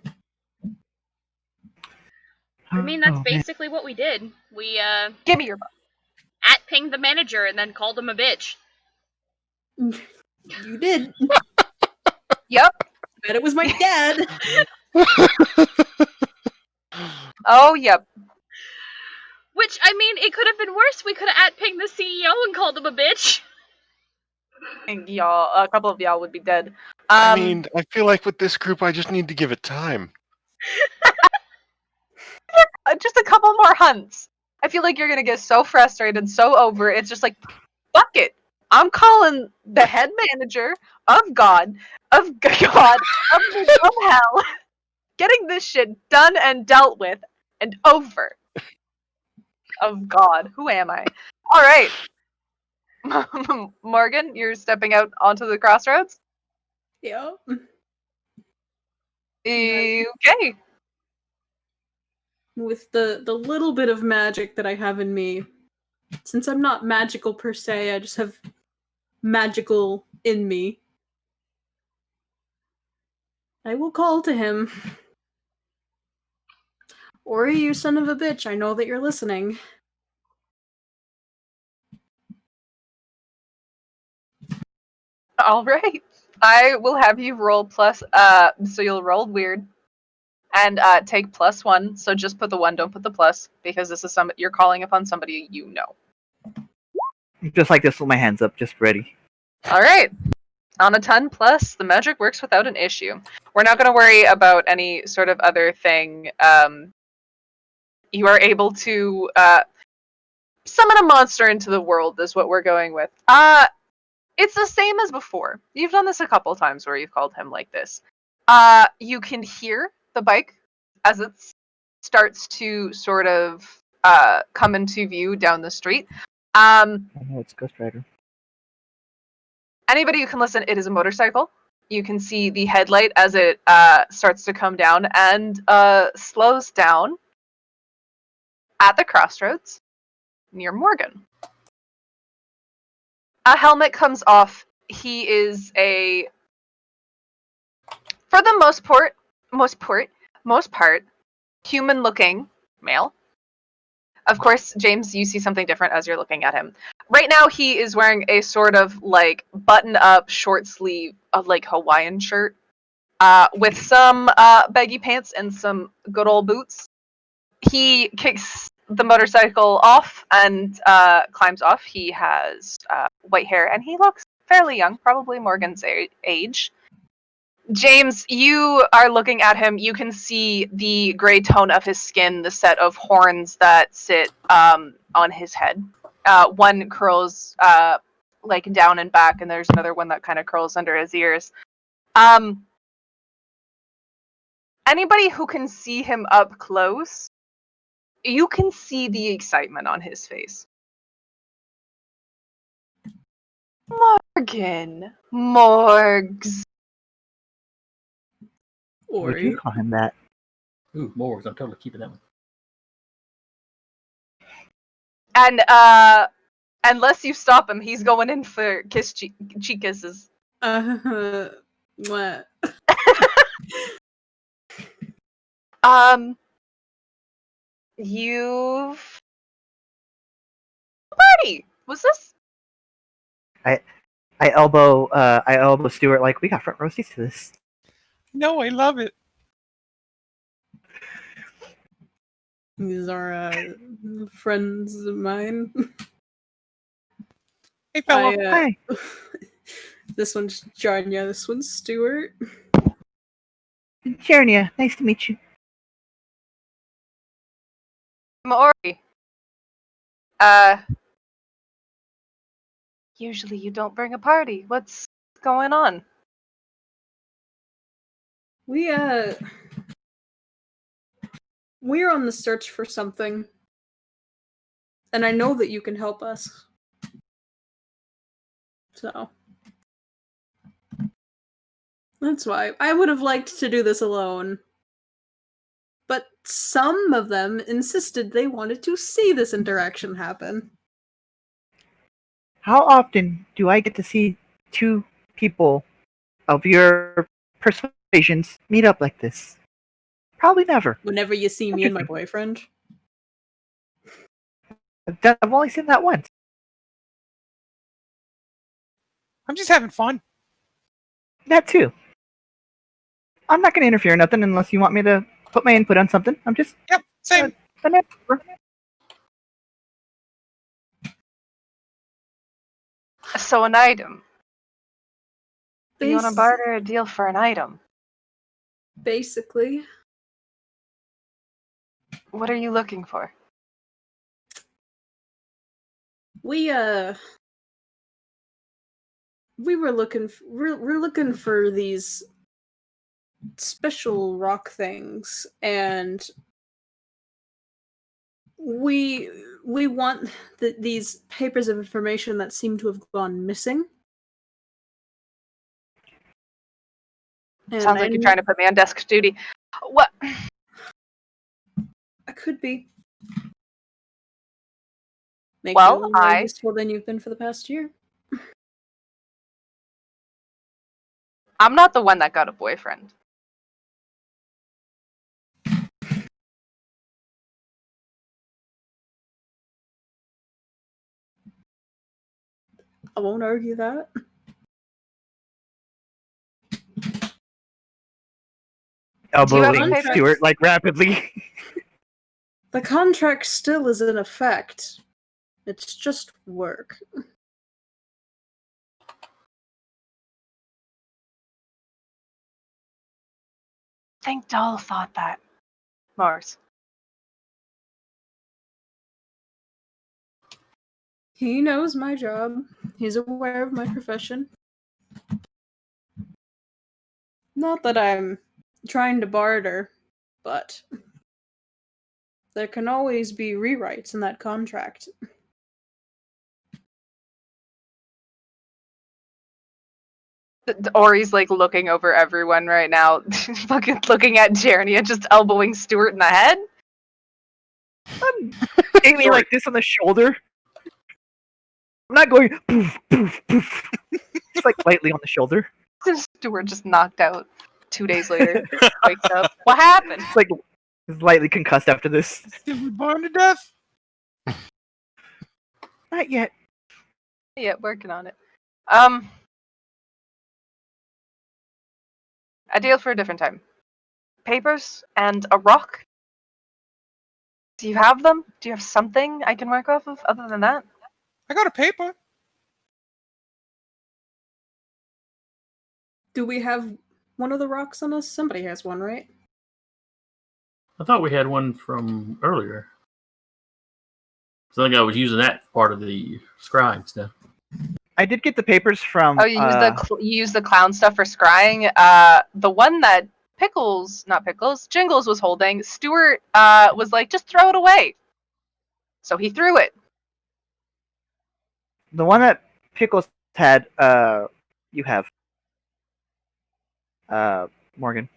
I mean, that's Oh, man. basically what we did. We Give me your book. pinged the manager and then called him a bitch. You did. Yep. Bet it was my dad. Oh, yep. Which, I mean, it could have been worse. We could have pinged the CEO and called him a bitch. And y'all, a couple of y'all would be dead. I mean, I feel like with this group, I just need to give it time. Just a couple more hunts. I feel like you're gonna get so frustrated, so over it. It's just like, fuck it. I'm calling the head manager of God, of hell, getting this shit done and dealt with and over. Oh God, who am I? All right. Morgan, you're stepping out onto the crossroads? Yeah. Okay. With the little bit of magic that I have in me, since I'm not magical per se, I just have magical in me. I will call to him. Ori, you son of a bitch, I know that you're listening. All right. I will have you roll plus, so you'll roll weird. And take +1, so just put the 1, don't put the plus, because this is you're calling upon somebody you know. Just like this with my hands up, just ready. Alright. On a 10 plus, the magic works without an issue. We're not going to worry about any sort of other thing. You are able to summon a monster into the world, is what we're going with. It's the same as before. You've done this a couple times where you've called him like this. You can hear the bike as it starts to sort of come into view down the street. I know it's Ghost Rider. Anybody who can listen, it is a motorcycle. You can see the headlight as it starts to come down and slows down at the crossroads near Morgan. A helmet comes off. He is for the most part, human-looking male. Of course, James, you see something different as you're looking at him. Right now, he is wearing a sort of like button-up, short-sleeve, like Hawaiian shirt, with some baggy pants and some good old boots. He kicks the motorcycle off and climbs off. He has white hair, and he looks fairly young, probably Morgan's age. James, you are looking at him. You can see the gray tone of his skin, the set of horns that sit on his head. One curls like down and back, and there's another one that kind of curls under his ears. Anybody who can see him up close, you can see the excitement on his face. Morgan. Morgs. Would you Ori. call him that? Ooh, Morgs. I'm totally keeping that one. And unless you stop him, he's going in for cheek kisses. What? You've party. Was this? I elbow Stuart like, we got front row seats to this. No, I love it. These are friends of mine. Hey, fella. Hi. This one's Janya, this one's Stuart. Chernia, nice to meet you. I'm Ori. Usually you don't bring a party. What's going on? We're on the search for something. And I know that you can help us. So. That's why. I would have liked to do this alone. But some of them insisted they wanted to see this interaction happen. How often do I get to see two people of your persuasions meet up like this? Probably never. Whenever you see me and my boyfriend. I've only seen that once. I'm just having fun. That too. I'm not going to interfere in nothing unless you want me to put my input on something. I'm just... Yep, same. So an item. You want to Bas- barter a deal for an item? Basically. What are you looking for? We were looking we're looking for these special rock things, and We want these papers of information that seem to have gone missing. And Sounds like you're trying to put me on desk duty. What? I could be. Make Well, you a little more useful than you've been for the past year. I'm not the one that got a boyfriend. I won't argue that. Elbowing papers? Stuart like rapidly. The contract still is in effect. It's just work. Think Dahl thought that. Mars. He knows my job. He's aware of my profession. Not that I'm trying to barter, but there can always be rewrites in that contract. Ori's like looking over everyone right now, looking at Jeremy and just elbowing Stuart in the head. Amy like this on the shoulder. I'm not going poof poof poof. Just like lightly on the shoulder. Stuart just knocked out 2 days later. Wakes up. What happened? It's like lightly concussed after this. Did we burn to death? Not yet. Yeah, working on it. A deal for a different time. Papers and a rock. Do you have them? Do you have something I can work off of other than that? I got a paper. Do we have one of the rocks on us? Somebody has one, right? I thought we had one from earlier. So I think I was using that part of the scrying stuff. I did get the papers from. Oh, you use the clown stuff for scrying. The one that Jingles was holding, Stuart was like, just throw it away. So he threw it. The one that Pickles had. You have. Morgan.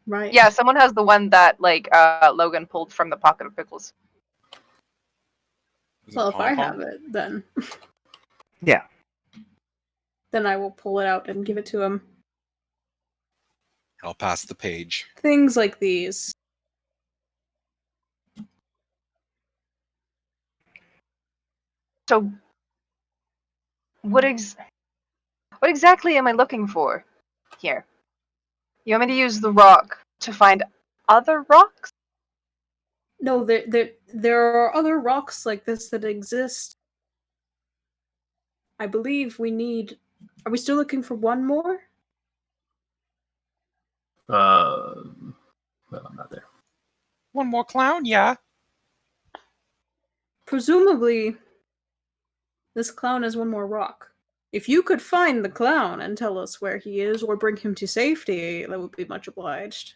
Right. Yeah, someone has the one that Logan pulled from the pocket of Pickles. Is it Well, if I pom-pom? have it, then. Yeah. Then I will pull it out and give it to him. I'll pass the page. Things like these. So, what exactly am I looking for here? You want me to use the rock to find other rocks? No, there are other rocks like this that exist. I believe we need. Are we still looking for one more? Well, I'm not there. One more clown, yeah. Presumably, this clown has one more rock. If you could find the clown and tell us where he is or bring him to safety, that would be much obliged.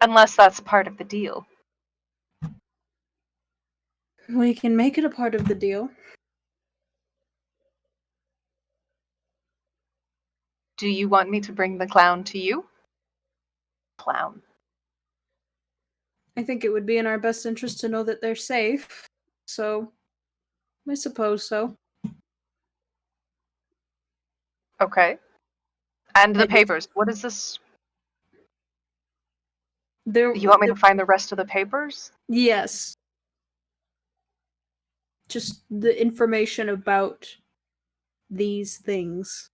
Unless that's part of the deal. We can make it a part of the deal. Do you want me to bring the clown to you? Clown. I think it would be in our best interest to know that they're safe, so I suppose so. Okay. And the Maybe. papers. What is this? You want me to find the rest of the papers? Yes. Just the information about these things.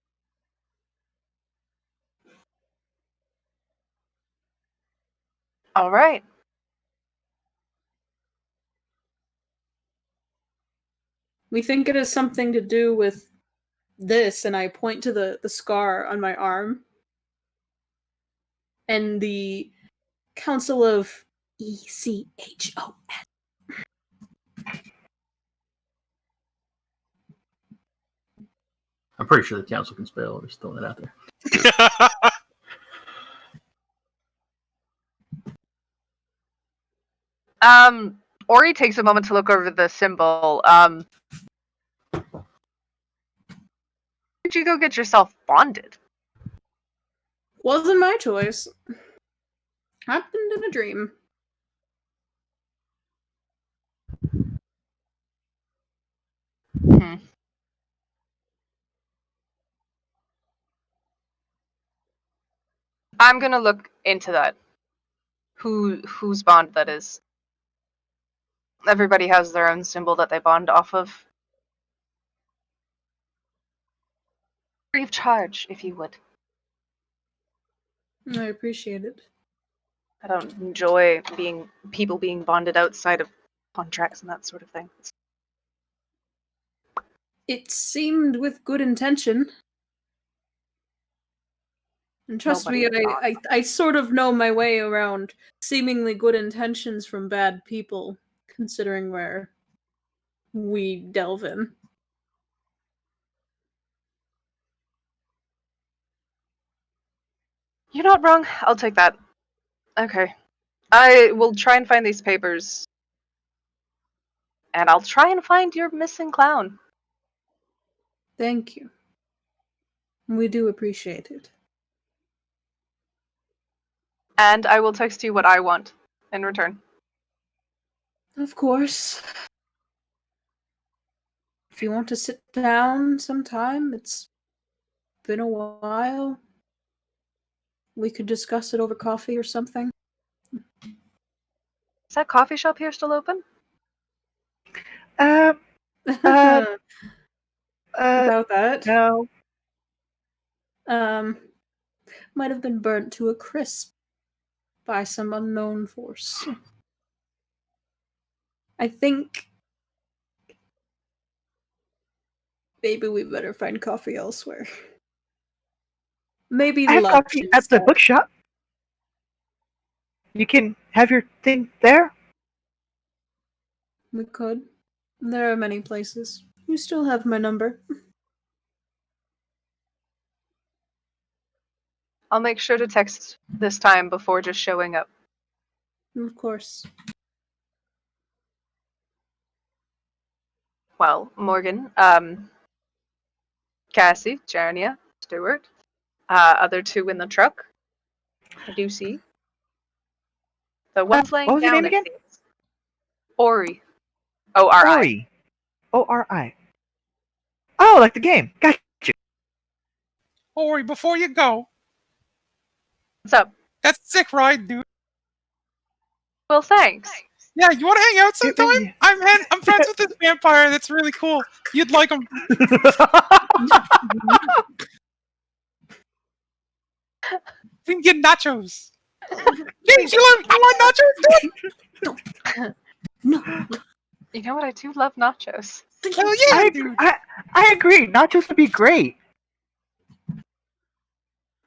All right. We think it has something to do with this, and I point to the scar on my arm. And the Council of ECHOS. I'm pretty sure the council can spell. I'm just throwing it out there. Ori takes a moment to look over the symbol. Where'd you go get yourself bonded? Wasn't my choice. Happened in a dream. I'm gonna look into that. Whose bond that is. Everybody has their own symbol that they bond off of. Free of charge, if you would. I appreciate it. I don't enjoy people being bonded outside of contracts and that sort of thing. It seemed with good intention. And trust me, I sort of know my way around seemingly good intentions from bad people, considering where we delve in. You're not wrong. I'll take that. Okay. I will try and find these papers. And I'll try and find your missing clown. Thank you. We do appreciate it. And I will text you what I want in return. Of course. If you want to sit down sometime, it's been a while. We could discuss it over coffee or something. Is that coffee shop here still open? About that. No. Might have been burnt to a crisp by some unknown force. I think maybe we better find coffee elsewhere. Maybe I have lunch coffee at the instead. bookshop. You can have your thing there. We could. There are many places. You still have my number. I'll make sure to text this time before just showing up. Of course. Well, Morgan, Cassie, Jarnia, Stewart, other two in the truck. I do see. The one's laying what was your down. name again? Seems. Ori. O-R-I. Ori. O-R-I. Oh, like the game. Gotcha. Ori, before you go, What's up? that's a sick ride, dude. Well, thanks. Yeah, you want to hang out sometime? I'm friends with this vampire. That's really cool. You'd like him. We can get nachos. James, you want nachos, dude? No. You know what? I do love nachos. Hell yeah, dude. I agree. Nachos would be great.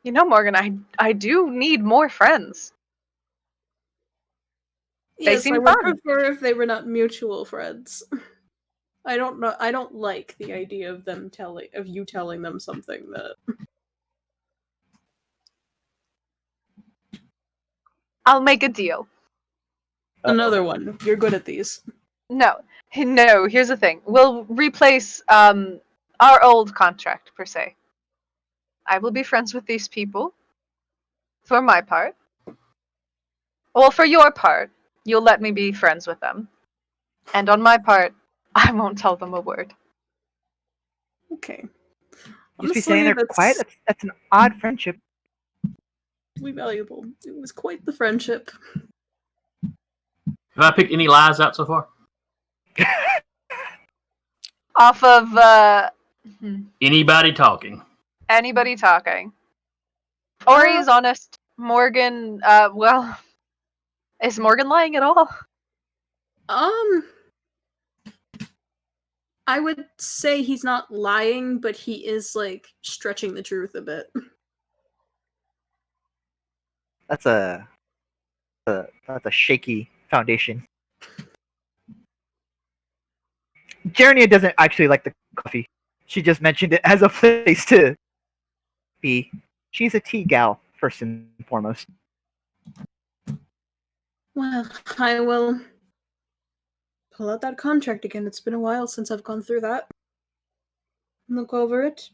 You know, Morgan, I do need more friends. They Yes, seem I would fun. prefer if they were not mutual friends. I don't know. I don't like the idea of you telling them something that. I'll make a deal. Another one. You're good at these. No, here's the thing. We'll replace our old contract, per se. I will be friends with these people. For my part. Well, for your part, you'll let me be friends with them. And on my part, I won't tell them a word. Okay. You should be saying they're quiet. That's an odd friendship. Really valuable. It was quite the friendship. Have I picked any lies out so far? Off of Anybody talking? anybody talking. Ori is honest. Morgan, well, is Morgan lying at all? I would say he's not lying, but he is like stretching the truth a bit. That's a shaky foundation. Jernia doesn't actually like the coffee. She just mentioned it as a place to be. She's a tea gal, first and foremost. Well, I will pull out that contract again. It's been a while since I've gone through that. Look over it.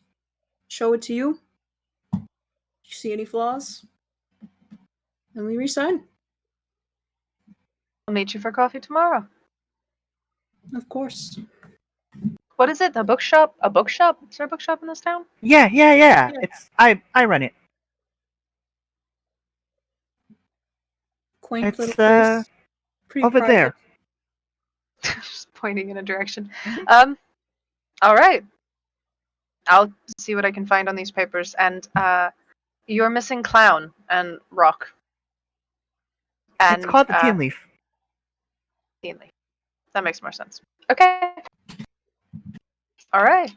Show it to you. You see any flaws? And we resign. I'll meet you for coffee tomorrow. Of course. What is it? A bookshop? A bookshop? Is there a bookshop in this town? Yeah. It's I run it. Quaint It's little place. Pretty over private. there. Just pointing in a direction. All right. I'll see what I can find on these papers. And you're missing Clown and Rock. And, It's called the Teen Leaf. Teen Leaf. That makes more sense. Okay. All right.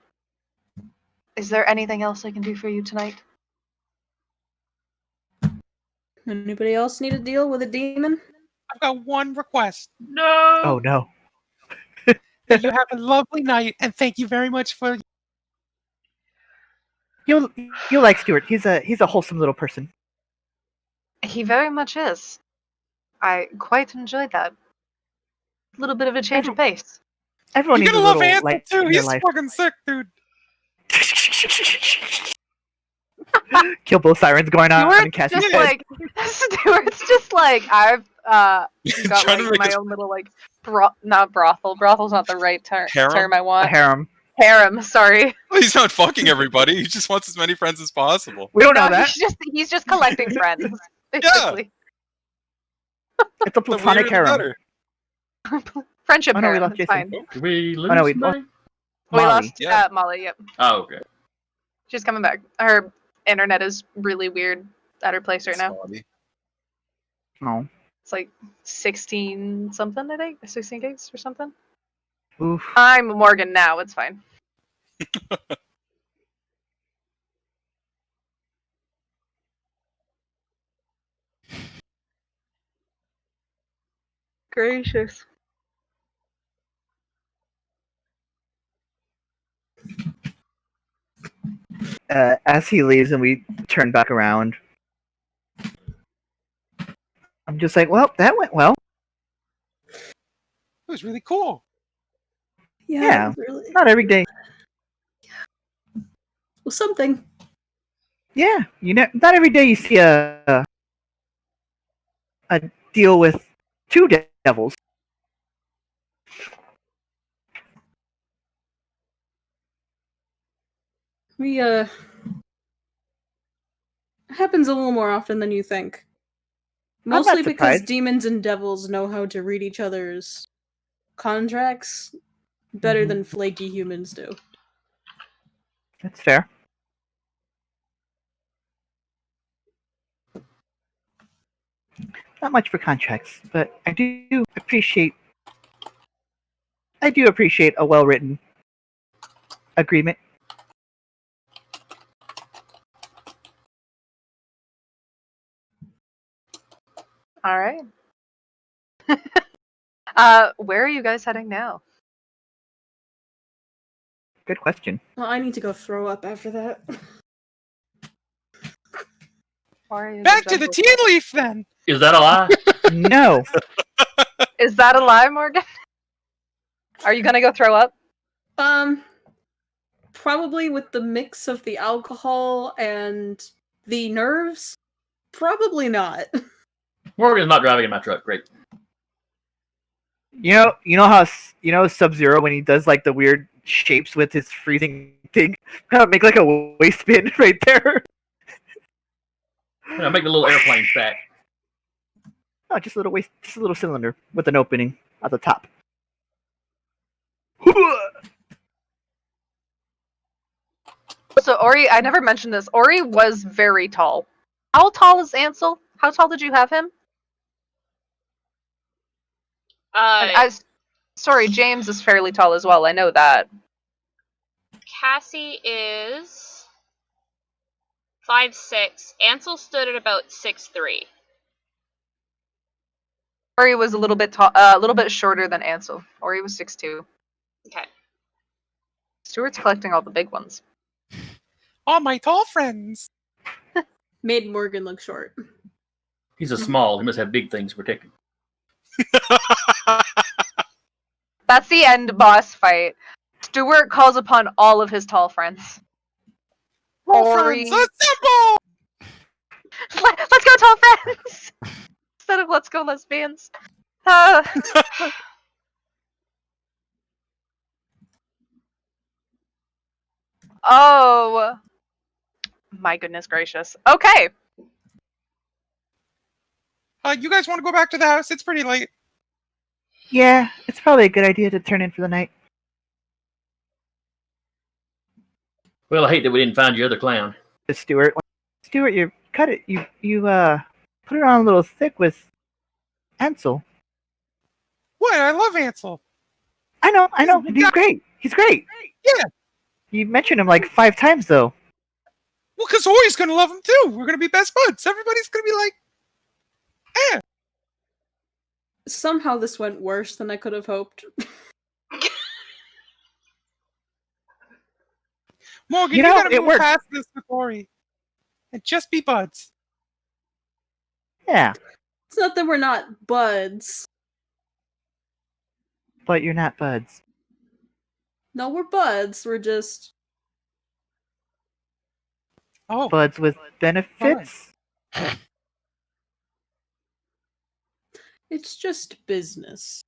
Is there anything else I can do for you tonight? Anybody else need to deal with a demon? I've got one request. No. Oh no. That you have a lovely night, and thank you very much for. You'll like Stuart. He's a wholesome little person. He very much is. I quite enjoyed that. A little bit of a change of pace. Everyone You're needs a gonna love little Ansel light too. in their He's life. fucking sick, dude. Kill both sirens going on in Stuart's Cassie's just head. like Stuart's just like I've got Trying to like make my his own little like not brothel. Brothel's not the right Harem? term I a want. harem. Harem, sorry. Well, he's not fucking everybody. He just wants as many friends as possible. We don't know No, that. he's just collecting friends. Basically. It's a The platonic weirder the harem. better. Friendship Oh, no, we harem, lost it's Jason. fine. Did we lose no, we somebody? We Molly. lost Yeah. Molly, yep. Oh, okay. She's coming back. Her internet is really weird at her place right now. Spotty. No. It's like 16 something, I think. 16 gigs or something. Oof. I'm Morgan now, it's fine. Gracious. As he leaves and we turn back around, I'm just like, well, that went well. It was really cool. Yeah. it was really Not every day. well, something. Yeah, not every day you see a deal with two devils. We it happens a little more often than you think. not Mostly because surprised. demons and devils know how to read each other's contracts better Mhm. than flaky humans do. That's fair. Not much for contracts, but I do appreciate a well-written agreement. All right. Where are you guys heading now? Good question. Well, I need to go throw up after that. Back to the tea leaf then. Is that a lie? No, Is that a lie, Morgan? Are you gonna go throw up? Probably with the mix of the alcohol and the nerves. Probably not. Morgan's not driving in my truck. Great. you know how Sub-Zero when he does like the weird shapes with his freezing thing, kind of make like a waist spin right there. Make the little airplane stack. Oh, just a little cylinder with an opening at the top. So Ori, I never mentioned this. Ori was very tall. How tall is Ansel? How tall did you have him? Sorry, James is fairly tall as well. I know that. Cassie is 5'6". Ansel stood at about 6'3". Ori was a little bit shorter than Ansel. Ori was 6'2". Okay. Stuart's collecting all the big ones. All my tall friends. Made Morgan look short. He's a small. He must have big things to protect him. the end boss fight, Stuart calls upon all of his tall friends. Roll Ori. friends, assemble! Let's go, tall friends! Instead of let's go, lesbians. Oh. My goodness gracious. Okay. You guys want to go back to the house? It's pretty late. Yeah, it's probably a good idea to turn in for the night. Well, I hate that we didn't find your other clown. Stuart, you cut it. You put it on a little thick with Ansel. What? I love Ansel. I know. He's great. He's great. Yeah. You mentioned him like 5 times though. Well, because Ori's gonna love him too. We're gonna be best buds. Everybody's gonna be like, eh. Somehow this went worse than I could have hoped. Morgan, You you know, gotta it move worked. past this with Ori. And just be buds. Yeah, It's not that we're not buds. but you're not buds. No, we're buds. We're just Oh, Buds with benefits. it's just business.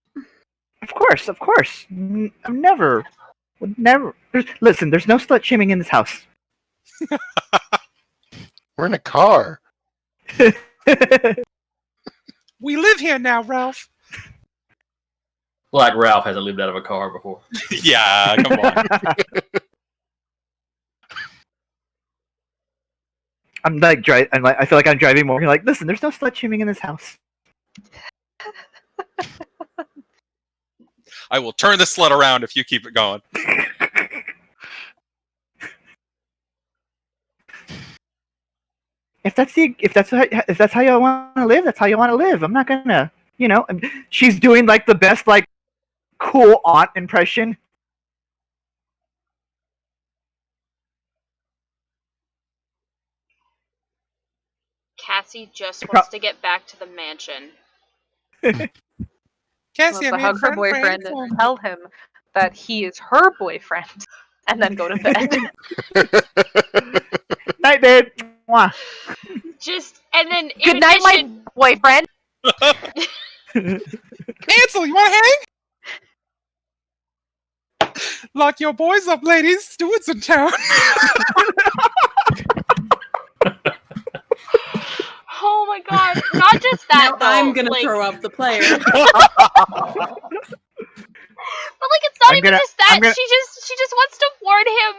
Of course. I'm never. Would never. Listen, there's no slut shaming in this house. We're in a car. we live here now, Ralph. Like Ralph hasn't lived out of a car before. Yeah, come on. I'm like I feel like I'm driving more. You're like, listen, there's no slut shaming in this house. I will turn the slut around if you keep it going. If that's how you want to live, that's how you want to live. I'm not gonna, She's doing like the best like cool aunt impression. Cassie just wants to get back to the mansion. Cassie, Wants to I made hug a her friend boyfriend for and tell him that he is her boyfriend, and then go to bed. Night, babe. Mwah. And then in Good night, my addition- boyfriend. Ansel, you want to hang? Lock your boys up, ladies. Stuart's in town. Oh my god! Not just that Now though. I'm gonna like, throw up the player. But like, it's not I'm even gonna- just that. I'm gonna- She just wants to warn him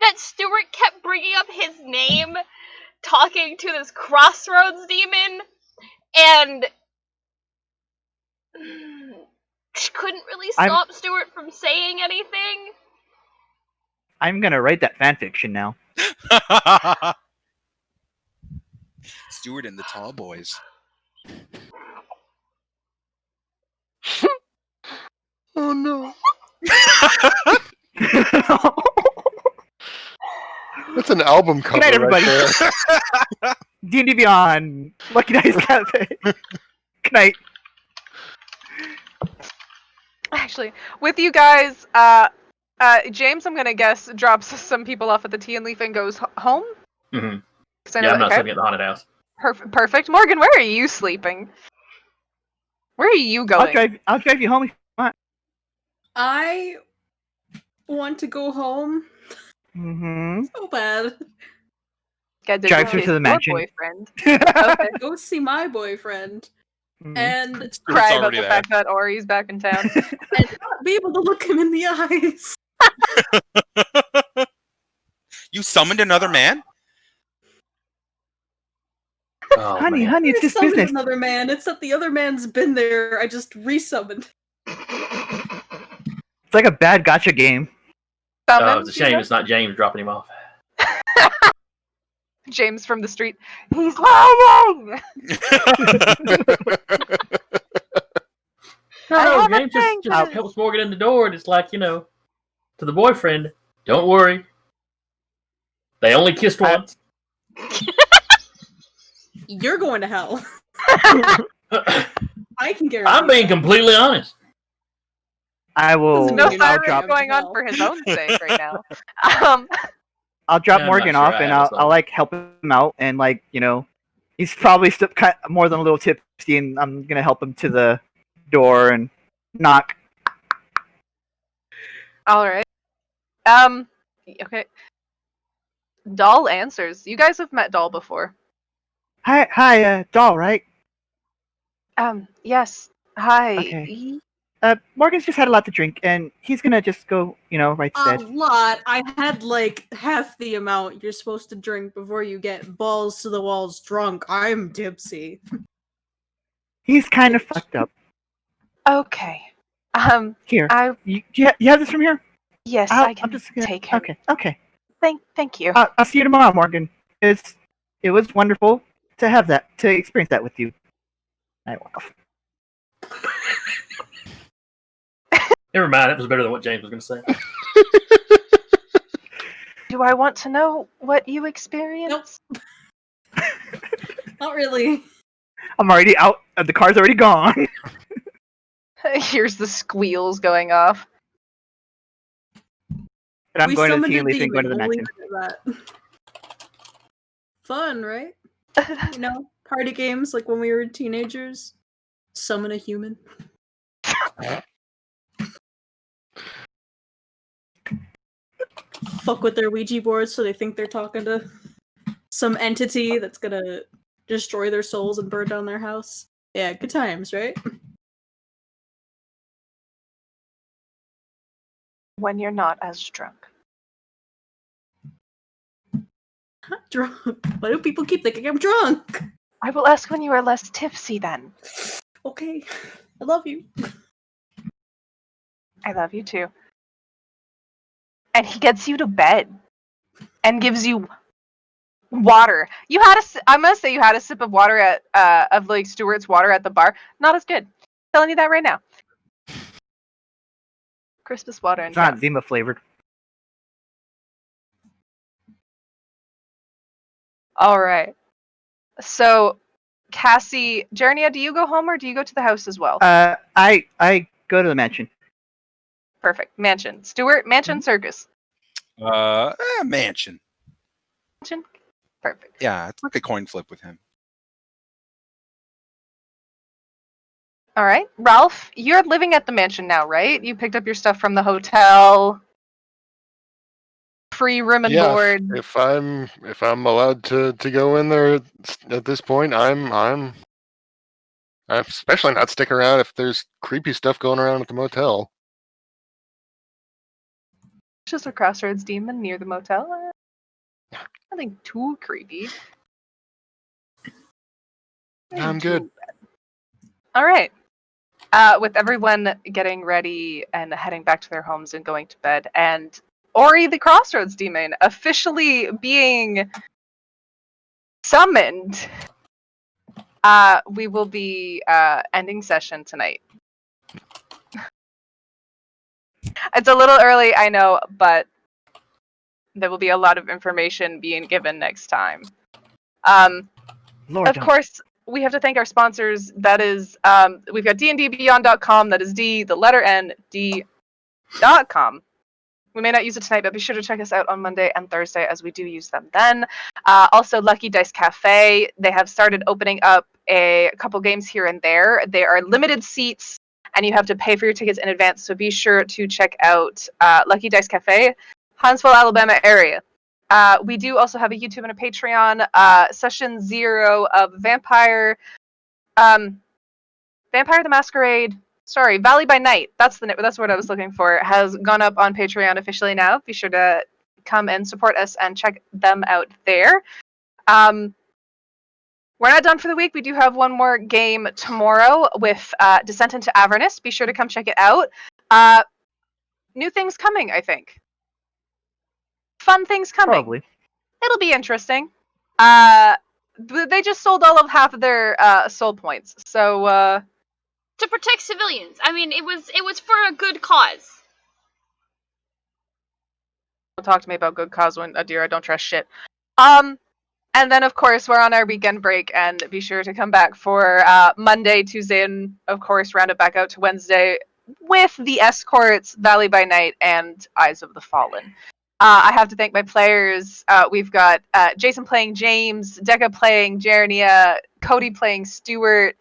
that Stuart kept bringing up his name, talking to this crossroads demon, and she couldn't really stop Stuart from saying anything. I'm gonna write that fan fiction now. Stuart and the Tall Boys. Oh no. That's an album cover. Good night, everybody. Right there. D&D Beyond, Lucky Dice Cafe. Good night. Actually, with you guys, James, I'm gonna guess, drops some people off at the Tea and Leaf and goes home. Mm-hmm. 'Cause I know Yeah, I'm not okay. sleeping at the haunted house. Perfect. Morgan, where are you sleeping? Where are you going? I'll drive you home if you want. I want to go home Mm-hmm. so bad. Get Drive through to the mansion. Boyfriend. Okay. Go see my boyfriend Mhm. and Cry about already the there. fact that Ori's back in town. and not be able to look him in the eyes. You summoned another man? Oh, honey, man. it's I just summoned business. another man. It's that the other man's been there. I just resummoned. It's like a bad gotcha game. Summon, It's a shame it's not James dropping him off. James from the street. He's lying! I No, have a James thing just to- helps Morgan in the door, and it's like, to the boyfriend, don't worry. They only kissed once. You're going to hell. I'm I can guarantee. being completely honest. I will. Doesn't No mean you're not sirens jammed going on well. for his own sake right now. I'll drop Yeah, I'm Morgan not sure off, I and have a I'll soul. like help him out, and like he's probably still more than a little tipsy, and I'm gonna help him to the door and knock. All right. Okay. Doll answers. You guys have met Doll before. Hi, Doll, right? Yes. Hi. Okay. Morgan's just had a lot to drink, and he's gonna just go, right to A bed. lot. I had like half the amount you're supposed to drink before you get balls to the walls drunk. I'm tipsy. He's kind of fucked up. Okay. Here, I you have this from here? yes, I'm I can just gonna, take him. Okay. Thank you. I'll see you tomorrow, Morgan. It was wonderful to experience that with you. I walk off. Never mind. That was better than what James was going to say. Do I want to know what you experienced? Not really. I'm already out. The car's already gone. Here's the squeals going off. But I'm We going to the summoned tea a leaf and going to the demon, we'll leave mansion. it at that. Fun, right? Party games like when we were teenagers. Summon a human. Fuck with their Ouija boards so they think they're talking to some entity that's gonna destroy their souls and burn down their house. Yeah, good times, right? When you're not as drunk. Drunk. Why do people keep thinking I'm drunk? I will ask when you are less tipsy then. Okay. I love you. I love you too. And he gets you to bed and gives you water. I'm gonna say you had a sip of water of like Stewart's water at the bar. Not as good. Telling you that right now. Christmas water and It's not Zima flavored. All right. So, Cassie, Jernia, do you go home or do you go to the house as well? I go to the mansion. Perfect. Mansion. Stewart, mansion, circus. Mansion. Mansion? Perfect. Yeah, it's like a coin flip with him. All right. Ralph, you're living at the mansion now, right? You picked up your stuff from the hotel. Free room and board. If I'm allowed to go in there at this point, I'm especially not stick around if there's creepy stuff going around at the motel. Just a crossroads demon near the motel. Nothing too creepy. I'm good. All right. With everyone getting ready and heading back to their homes and going to bed, and Ori the Crossroads Demon officially being summoned, we will be ending session tonight. It's a little early, I know, but there will be a lot of information being given next time. Lord, Of course, we have to thank our sponsors. That is, we've got dndbeyond.com. That is D, the letter N, D.com. We may not use it tonight, but be sure to check us out on Monday and Thursday as we do use them then. Also, Lucky Dice Cafe. They have started opening up a couple games here and there. They are limited seats, and you have to pay for your tickets in advance. So be sure to check out Lucky Dice Cafe, Huntsville, Alabama area. We do also have a YouTube and a Patreon. Session 0 of Vampire the Masquerade. Sorry, Valley by Night. That's what I was looking for. Has gone up on Patreon officially now. Be sure to come and support us and check them out there. We're not done for the week. We do have one more game tomorrow with Descent into Avernus. Be sure to come check it out. New things coming, I think. Fun things coming. probably. It'll be interesting. They just sold all of half of their soul points, so To protect civilians. I mean, it was for a good cause. don't talk to me about good cause when dear I don't trust shit. And then of course we're on our weekend break, and be sure to come back for Monday, Tuesday, and of course round it back out to Wednesday with the escorts, Valley by Night, and Eyes of the Fallen. I have to thank my players. We've got Jason playing James, Decca playing Jerenia, Cody playing Stuart,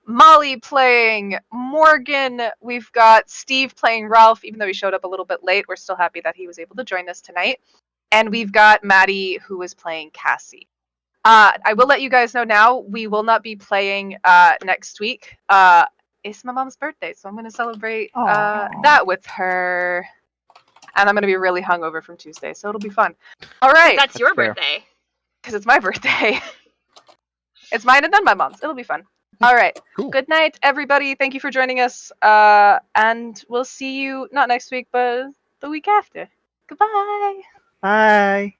Molly playing Morgan. We've got Steve playing Ralph, even though he showed up a little bit late. We're still happy that he was able to join us tonight. And we've got Maddie, who is playing Cassie. I will let you guys know now, we will not be playing next week. It's my mom's birthday, so I'm going to celebrate that with her. And I'm going to be really hungover from Tuesday, so it'll be fun. All right. That's your fair. birthday. Because it's my birthday. It's mine and then my mom's. It'll be fun. All right. Cool. Good night, everybody. Thank you for joining us. And we'll see you not next week, but the week after. Goodbye. Bye.